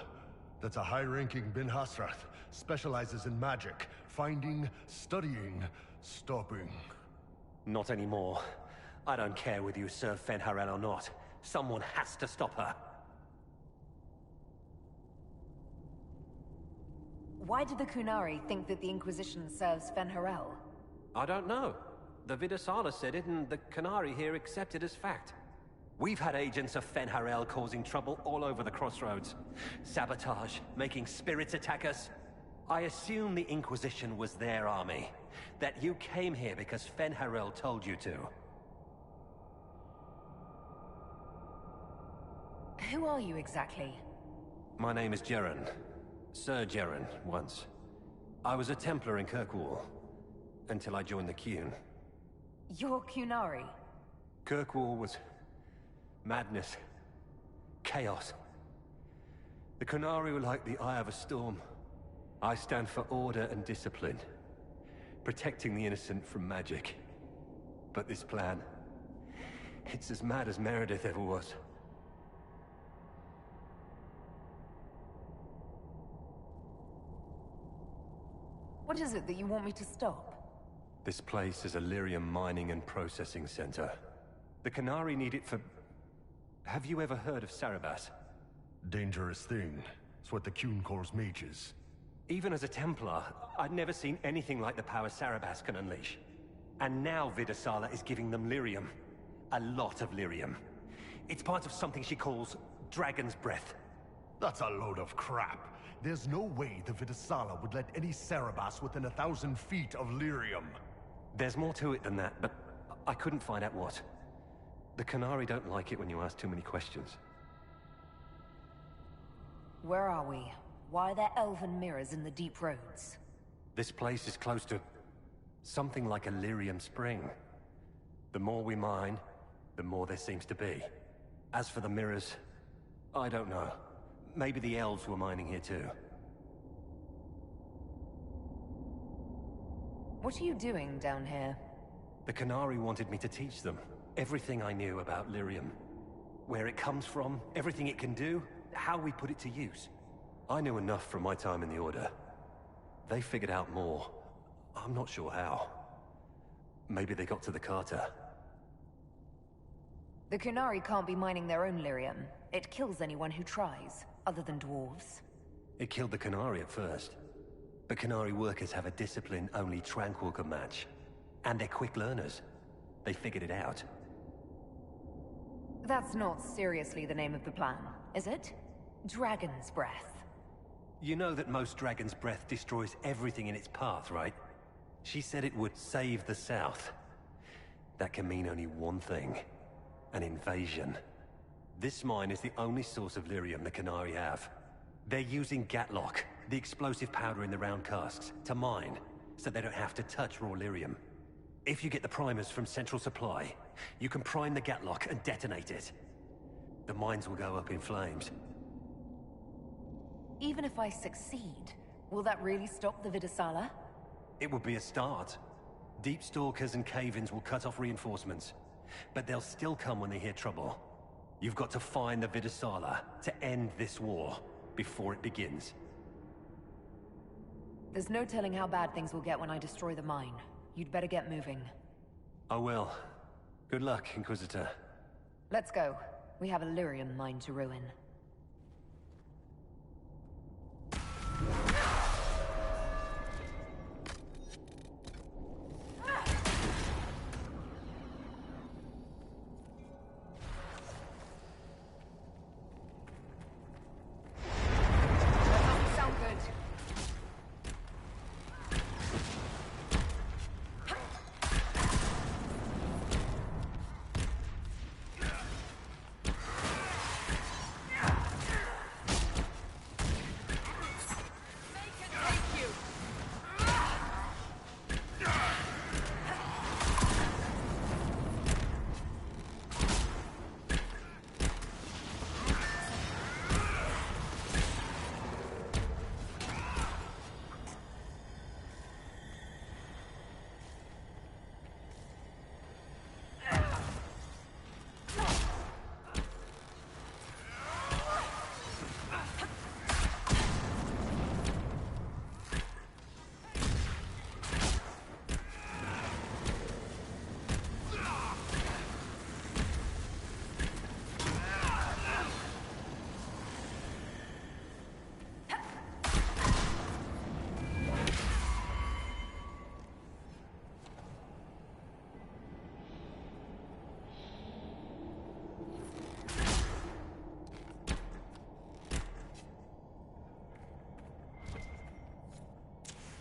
That's a high-ranking Bin Hasrath. Specializes in magic. Finding, studying, stopping. Not anymore. I don't care whether you serve Fenharel or not. Someone has to stop her. Why do the Kunari think that the Inquisition serves Fenharel? I don't know. The Vidasala said it, and the Kunari here accept it as fact. We've had agents of Fenharel causing trouble all over the crossroads. Sabotage, making spirits attack us. I assume the Inquisition was their army. That you came here because Fenharel told you to. Who are you exactly? My name is Jeren. Sir Jeren, once. I was a Templar in Kirkwall. Until I joined the Qun. You're Kunari? Kirkwall was... madness. Chaos. The Kunari were like the eye of a storm. I stand for order and discipline. Protecting the innocent from magic. But this plan... it's as mad as Meredith ever was. What is it that you want me to stop? This place is a lyrium mining and processing center. The Kunari need it for... Have you ever heard of Sarabas? Dangerous thing. It's what the Qun calls mages. Even as a Templar, I'd never seen anything like the power Sarabas can unleash. And now Vidasala is giving them lyrium. A lot of lyrium. It's part of something she calls Dragon's Breath. That's a load of crap. There's no way the Vidasala would let any Sarabas within 1,000 feet of lyrium. There's more to it than that, but I couldn't find out what. The Qunari don't like it when you ask too many questions. Where are we? Why are there elven mirrors in the deep roads? This place is close to something like a lyrium spring. The more we mine, the more there seems to be. As for the mirrors, I don't know. Maybe the elves were mining here too. What are you doing down here? The Qunari wanted me to teach them everything I knew about lyrium. Where it comes from, everything it can do, how we put it to use. I knew enough from my time in the Order. They figured out more. I'm not sure how. Maybe they got to the Carter. The Qunari can't be mining their own lyrium. It kills anyone who tries, other than dwarves. It killed the Qunari at first. But Qunari workers have a discipline only Tranquil can match. And they're quick learners. They figured it out. That's not seriously the name of the plan, is it? Dragon's Breath. You know that most Dragon's Breath destroys everything in its path, right? She said it would save the South. That can mean only one thing. An invasion. This mine is the only source of lyrium the Qunari have. They're using Gatlock, the explosive powder in the round casks, to mine, so they don't have to touch raw lyrium. If you get the primers from Central Supply, you can prime the Gatlock and detonate it. The mines will go up in flames. Even if I succeed, will that really stop the Vidasala? It would be a start. Deep Stalkers and Cave-ins will cut off reinforcements, but they'll still come when they hear trouble. You've got to find the Vidasala to end this war before it begins. There's no telling how bad things will get when I destroy the mine. You'd better get moving. I will. Good luck, Inquisitor. Let's go. We have a lyrium mine to ruin.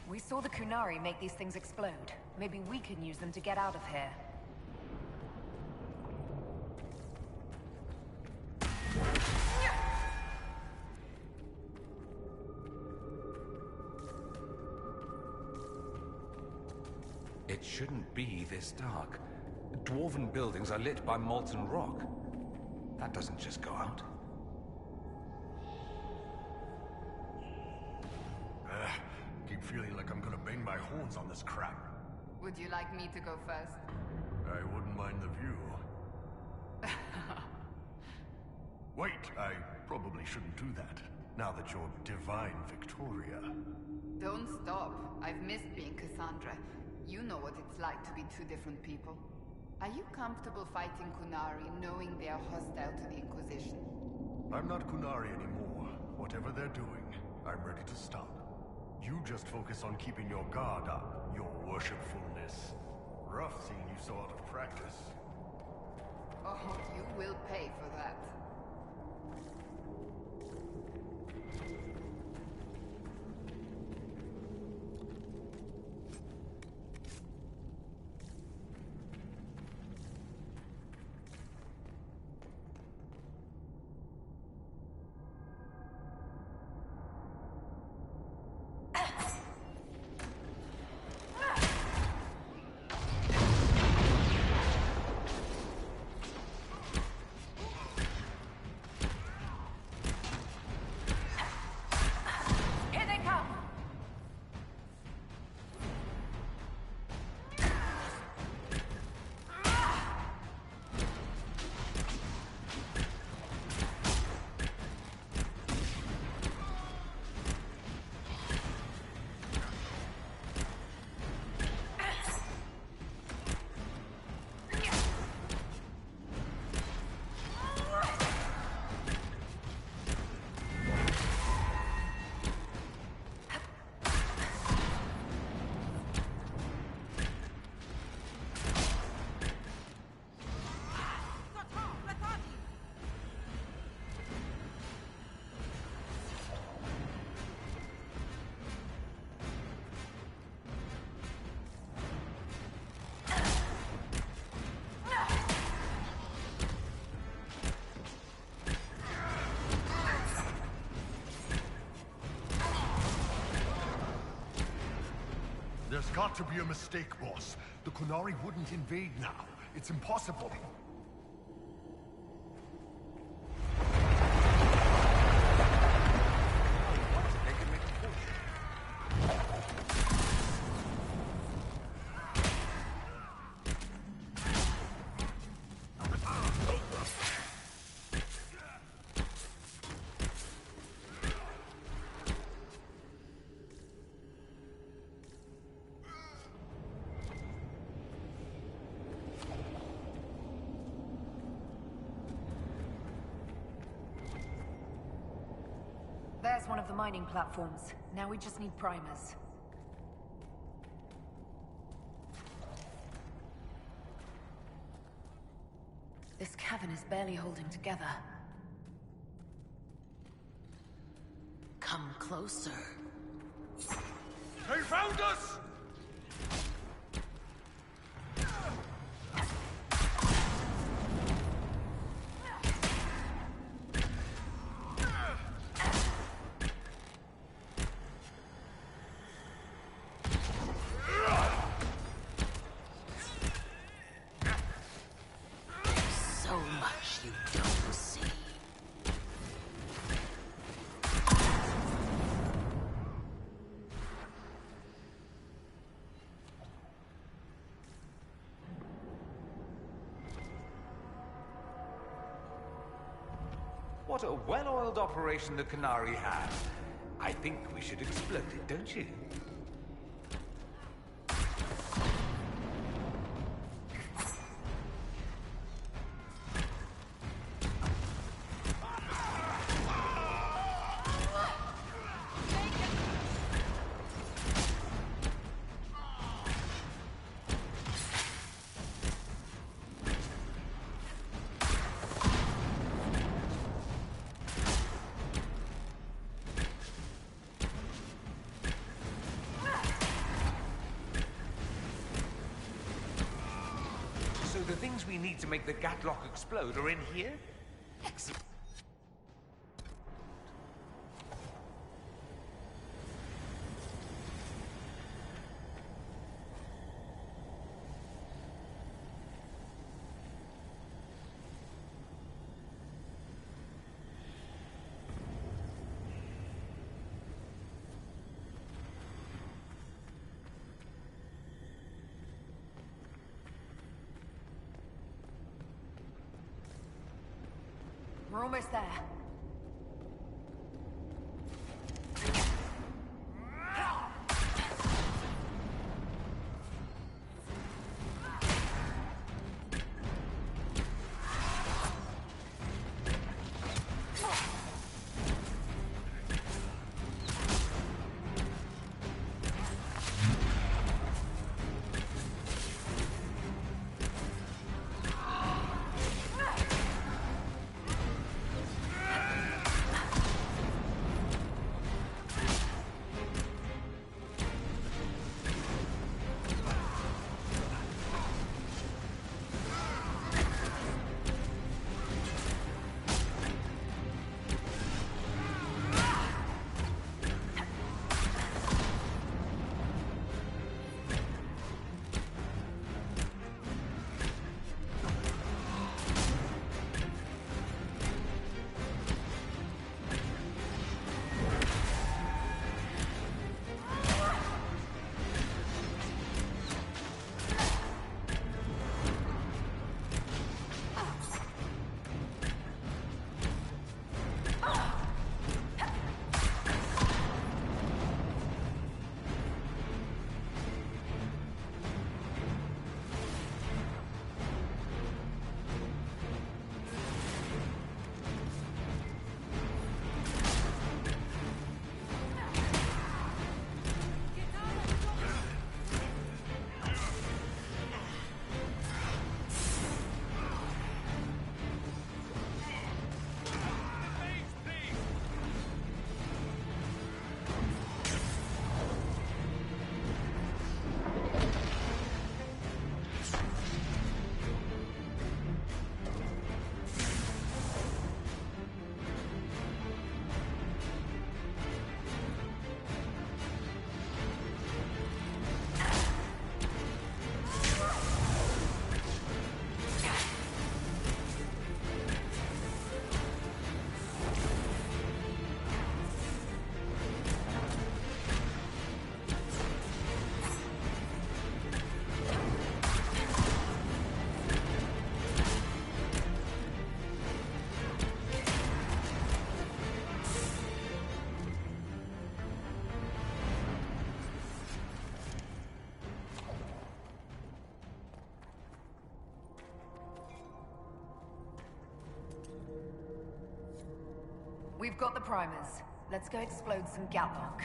We saw the Qunari make these things explode. Maybe we can use them to get out of here. It shouldn't be this dark. Dwarven buildings are lit by molten rock. That doesn't just go out. Keep feeling like I'm gonna bang my horns on this crap. Would you like me to go first? I wouldn't mind the view. Wait, I probably shouldn't do that. Now that you're Divine Victoria. Don't stop. I've missed being Cassandra. You know what it's like to be two different people. Are you comfortable fighting Qunari, knowing they are hostile to the Inquisition? I'm not Qunari anymore. Whatever they're doing, I'm ready to stop. You just focus on keeping your guard up, your worshipfulness. Rough seeing you so out of practice. Oh, you will pay for that. There's got to be a mistake, boss. The Qunari wouldn't invade now. It's impossible. There's one of the mining platforms. Now we just need primers. This cavern is barely holding together. Come closer. They found us! So much you don't see. What a well-oiled operation the Qunari have. I think we should explode it, don't you? So the things we need to make the Gatlock explode are in here? Excellent. We're almost there. We've got the primers. Let's go explode some Gatlock.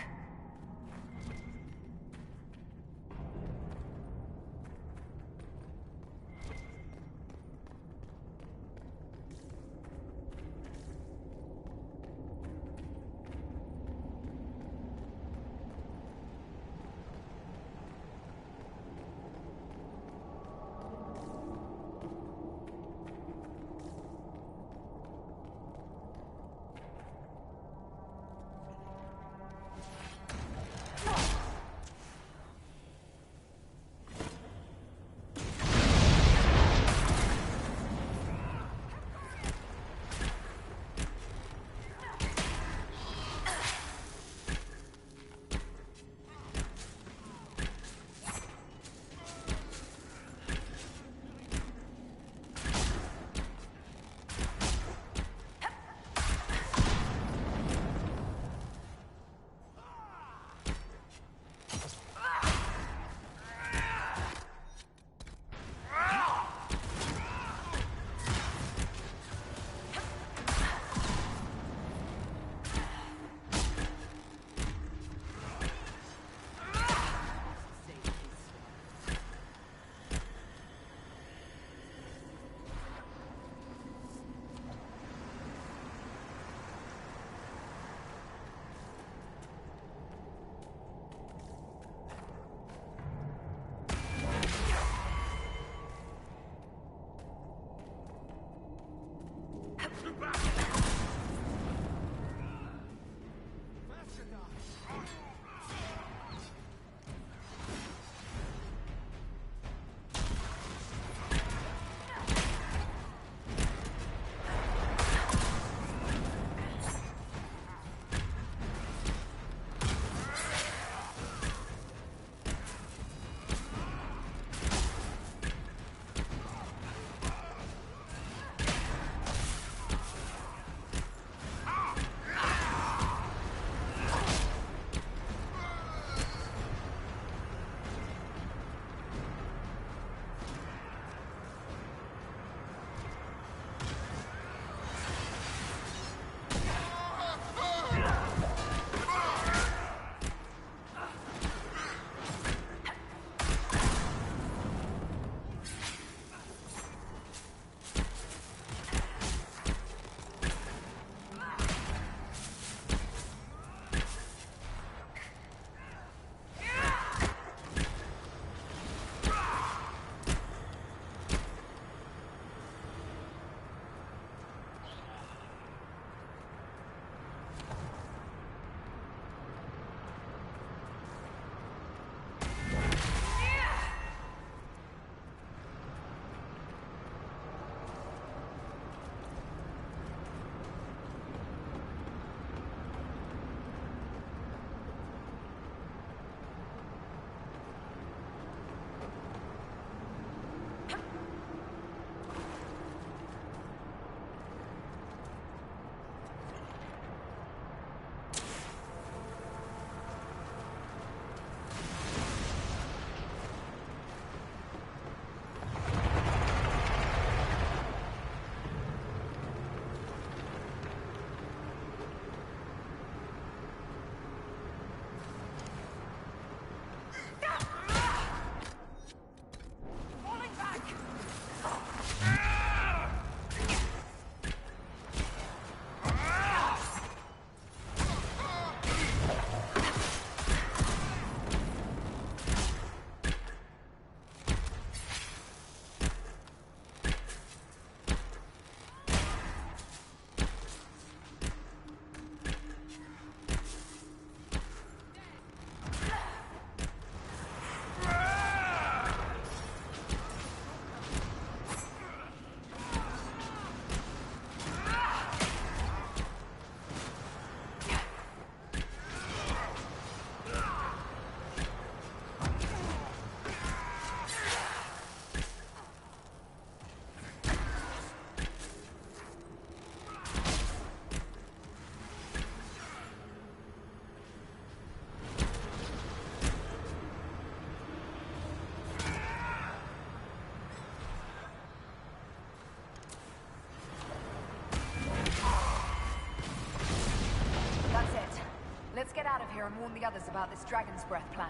here and warn the others about this Dragon's Breath plan.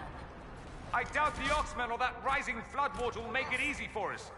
I doubt the Oxmen or that rising floodwater will make it easy for us.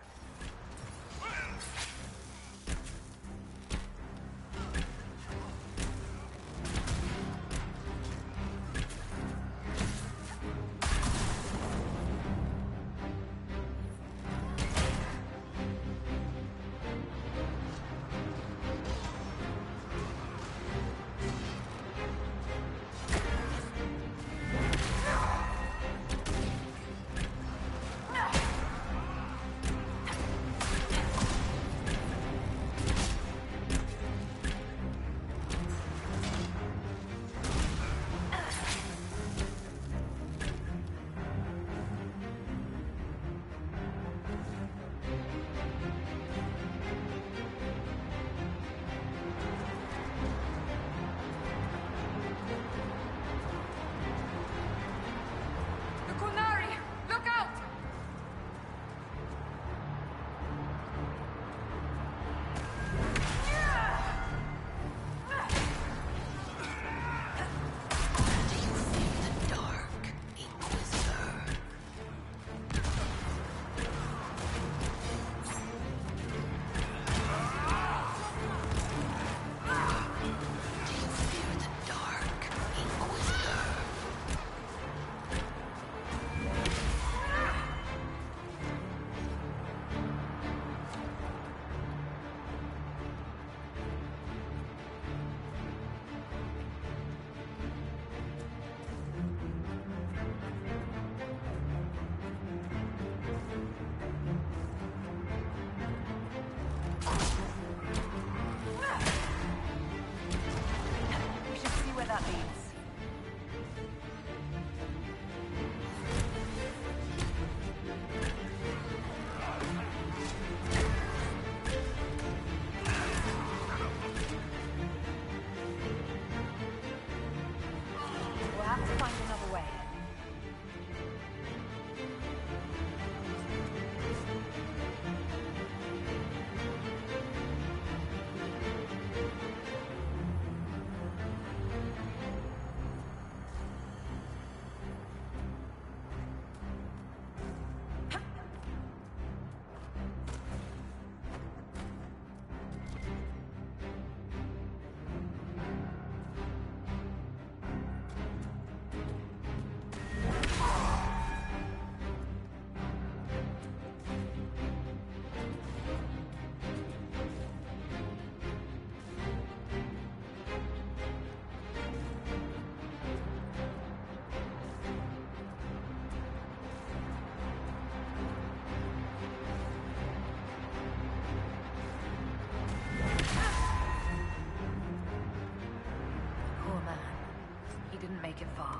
Make it far.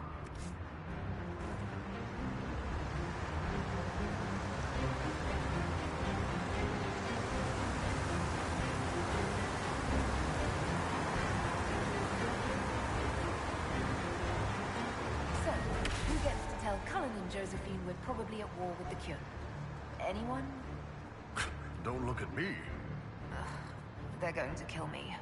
So, who gets to tell Cullen and Josephine we're probably at war with the Kyun? Anyone? Don't look at me. They're going to kill me.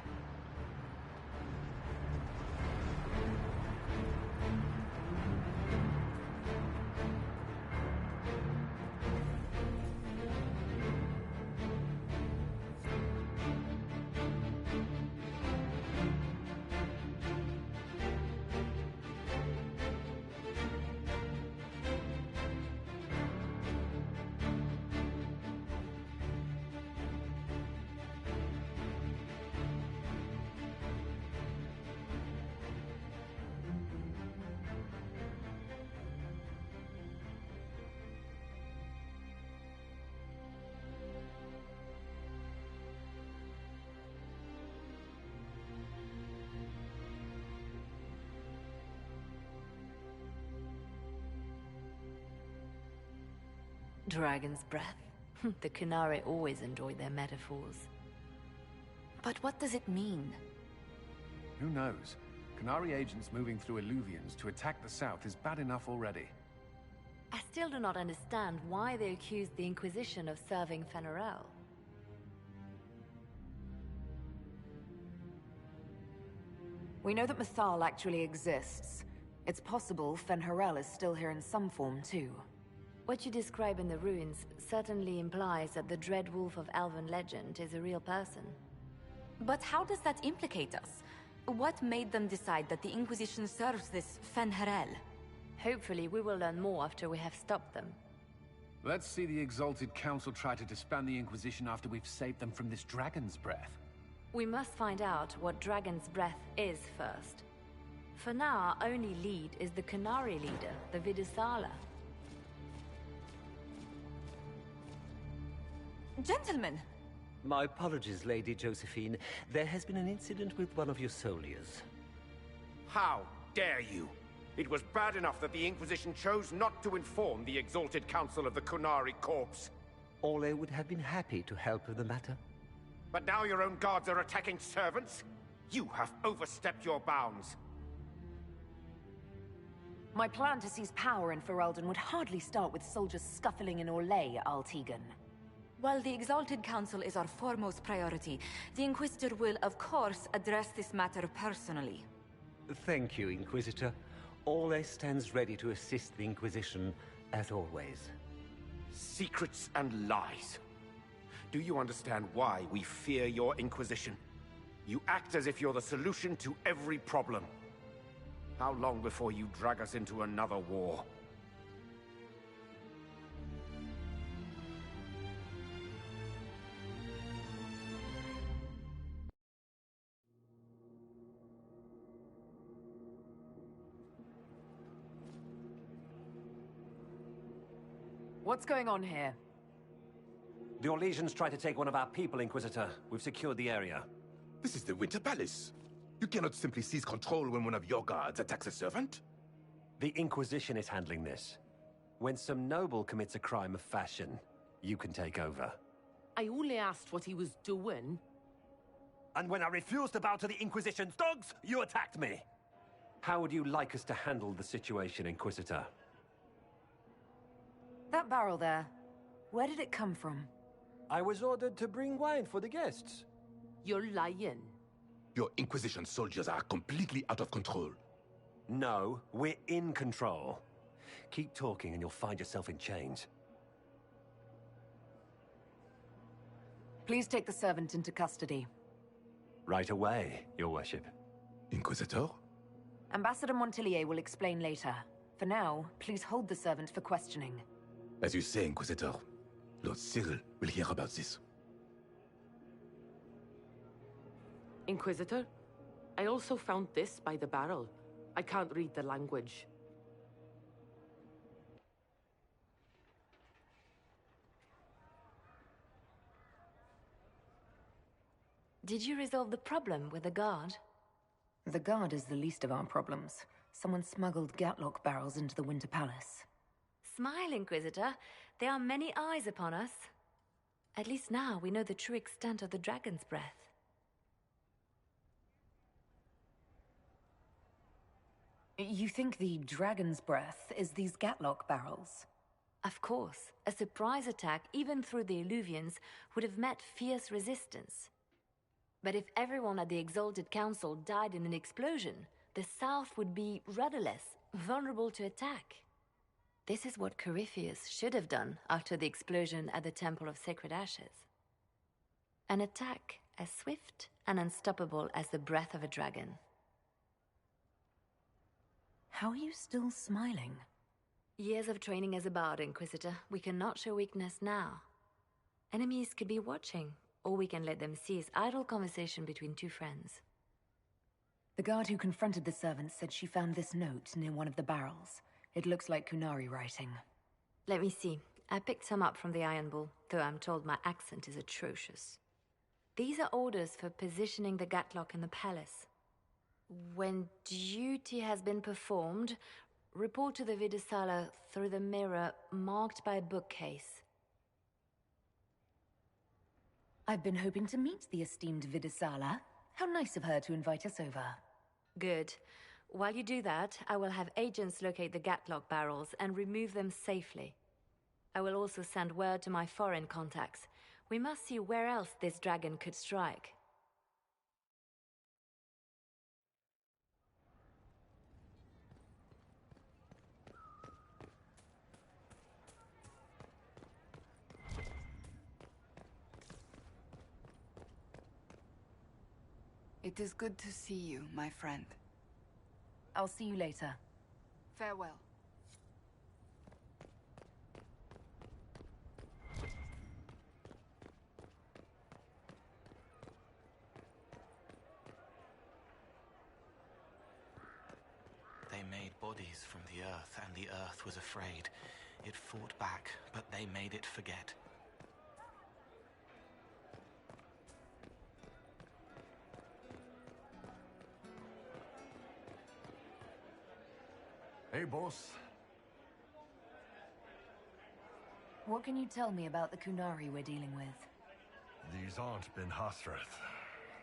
Dragon's breath. The Kunari always enjoyed their metaphors. But what does it mean? Who knows? Kunari agents moving through Illuvians to attack the south is bad enough already. I still do not understand why they accused the Inquisition of serving Fenerel. We know that Mythal actually exists. It's possible Fen'Harel is still here in some form, too. What you describe in the ruins certainly implies that the Dread Wolf of Elven legend is a real person. But how does that implicate us? What made them decide that the Inquisition serves this Fen'Harel? Hopefully we will learn more after we have stopped them. Let's see the Exalted Council try to disband the Inquisition after we've saved them from this dragon's breath. We must find out what Dragon's Breath is first. For now, our only lead is the Qunari leader, the Vidusala. Gentlemen! My apologies, Lady Josephine. There has been an incident with one of your soldiers. How dare you? It was bad enough that the Inquisition chose not to inform the Exalted Council of the Qunari Corps. Ole would have been happy to help with the matter. But now your own guards are attacking servants? You have overstepped your bounds. My plan to seize power in Ferelden would hardly start with soldiers scuffling in Orlais, Altegan. While the Exalted Council is our foremost priority, the Inquisitor will, of course, address this matter personally. Thank you, Inquisitor. Ole stands ready to assist the Inquisition, as always. Secrets and lies. Do you understand why we fear your Inquisition? You act as if you're the solution to every problem. How long before you drag us into another war? What's going on here? The Orlesians tried to take one of our people, Inquisitor. We've secured the area. This is the Winter Palace. You cannot simply seize control when one of your guards attacks a servant. The Inquisition is handling this. When some noble commits a crime of fashion, you can take over. I only asked what he was doing. And when I refused to bow to the Inquisition's dogs, you attacked me! How would you like us to handle the situation, Inquisitor? That barrel there, where did it come from? I was ordered to bring wine for the guests. You're lying. Your Inquisition soldiers are completely out of control. No, we're in control. Keep talking and you'll find yourself in chains. Please take the servant into custody. Right away, Your Worship. Inquisitor? Ambassador Montillier will explain later. For now, please hold the servant for questioning. As you say, Inquisitor. Lord Cyril will hear about this. Inquisitor, I also found this by the barrel. I can't read the language. Did you resolve the problem with the guard? The guard is the least of our problems. Someone smuggled Gatlock barrels into the Winter Palace. Smile, Inquisitor. There are many eyes upon us. At least now we know the true extent of the Dragon's Breath. You think the Dragon's Breath is these Gatlock barrels? Of course. A surprise attack, even through the Illuvians, would have met fierce resistance. But if everyone at the Exalted Council died in an explosion, the South would be rudderless, vulnerable to attack. This is what Corypheus should have done after the explosion at the Temple of Sacred Ashes. An attack as swift and unstoppable as the breath of a dragon. How are you still smiling? Years of training as a bard, Inquisitor. We cannot show weakness now. Enemies could be watching, or we can let them see as idle conversation between two friends. The guard who confronted the servant said she found this note near one of the barrels. It looks like Qunari writing. Let me see. I picked some up from the Iron Bull, though I'm told my accent is atrocious. These are orders for positioning the Gatlock in the palace. When duty has been performed, report to the Vidusala through the mirror marked by a bookcase. I've been hoping to meet the esteemed Vidusala. How nice of her to invite us over. Good. While you do that, I will have agents locate the Gatlock barrels and remove them safely. I will also send word to my foreign contacts. We must see where else this dragon could strike. It is good to see you, my friend. I'll see you later. Farewell. They made bodies from the Earth, and the Earth was afraid. It fought back, but they made it forget. Hey, boss. What can you tell me about the Kunari we're dealing with? These aren't Ben Hasrath.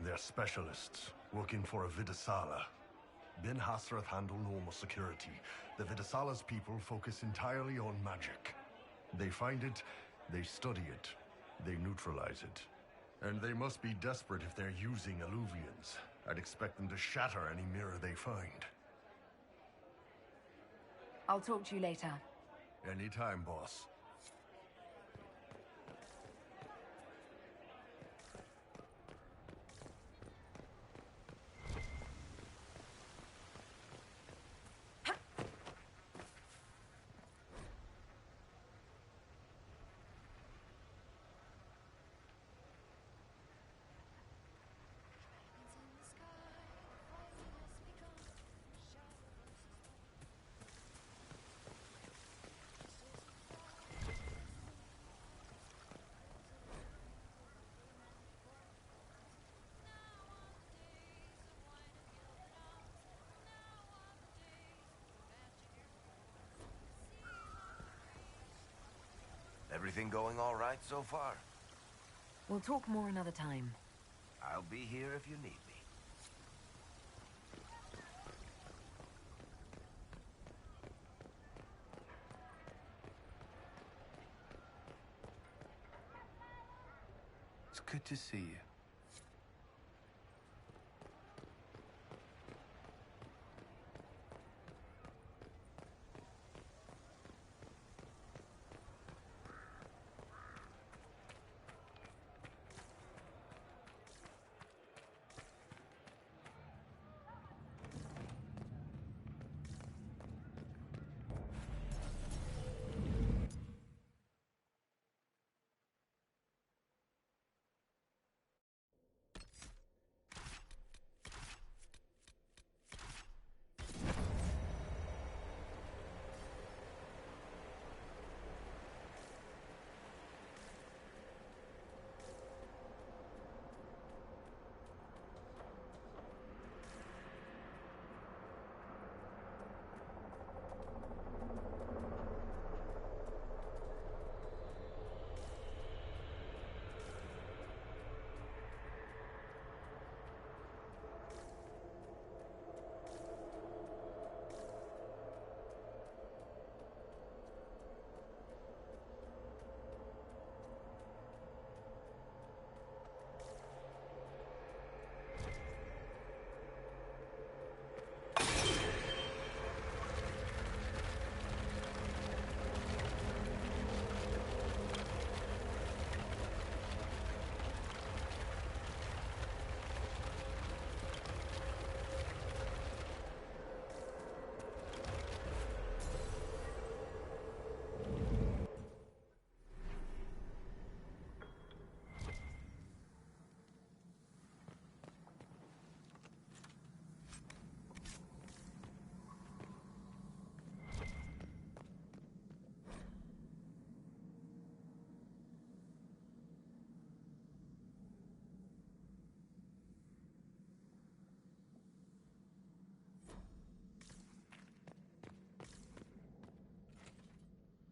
They're specialists, working for a Vidasala. Ben Hasrath handle normal security. The Vidasala's people focus entirely on magic. They find it, they study it, they neutralize it. And they must be desperate if they're using Illuvians. I'd expect them to shatter any mirror they find. I'll talk to you later. Anytime, boss. Everything going all right so far? We'll talk more another time. I'll be here if you need me. It's good to see you.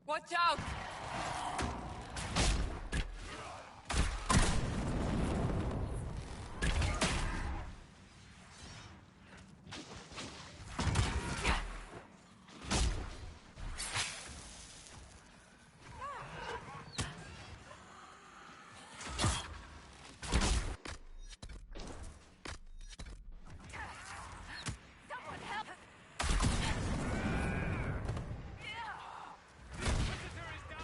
Watch out! Visitor is down!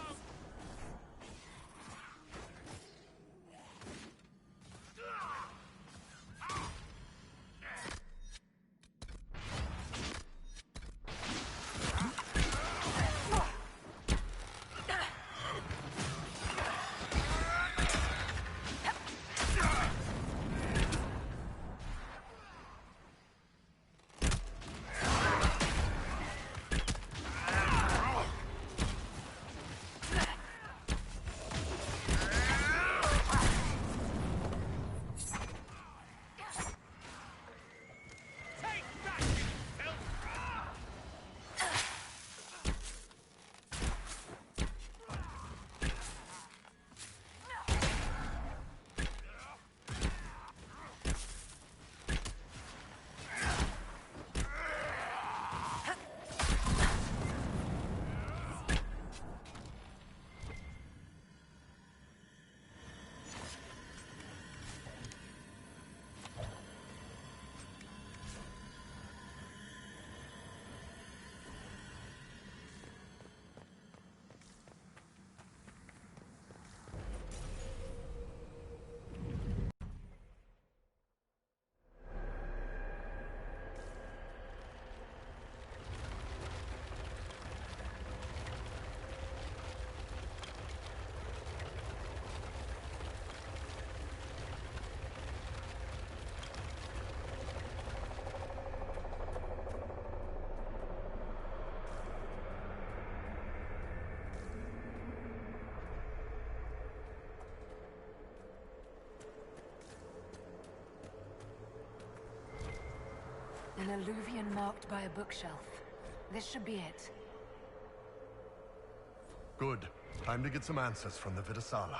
An alluvion marked by a bookshelf. This should be it. Good. Time to get some answers from the Vidasala.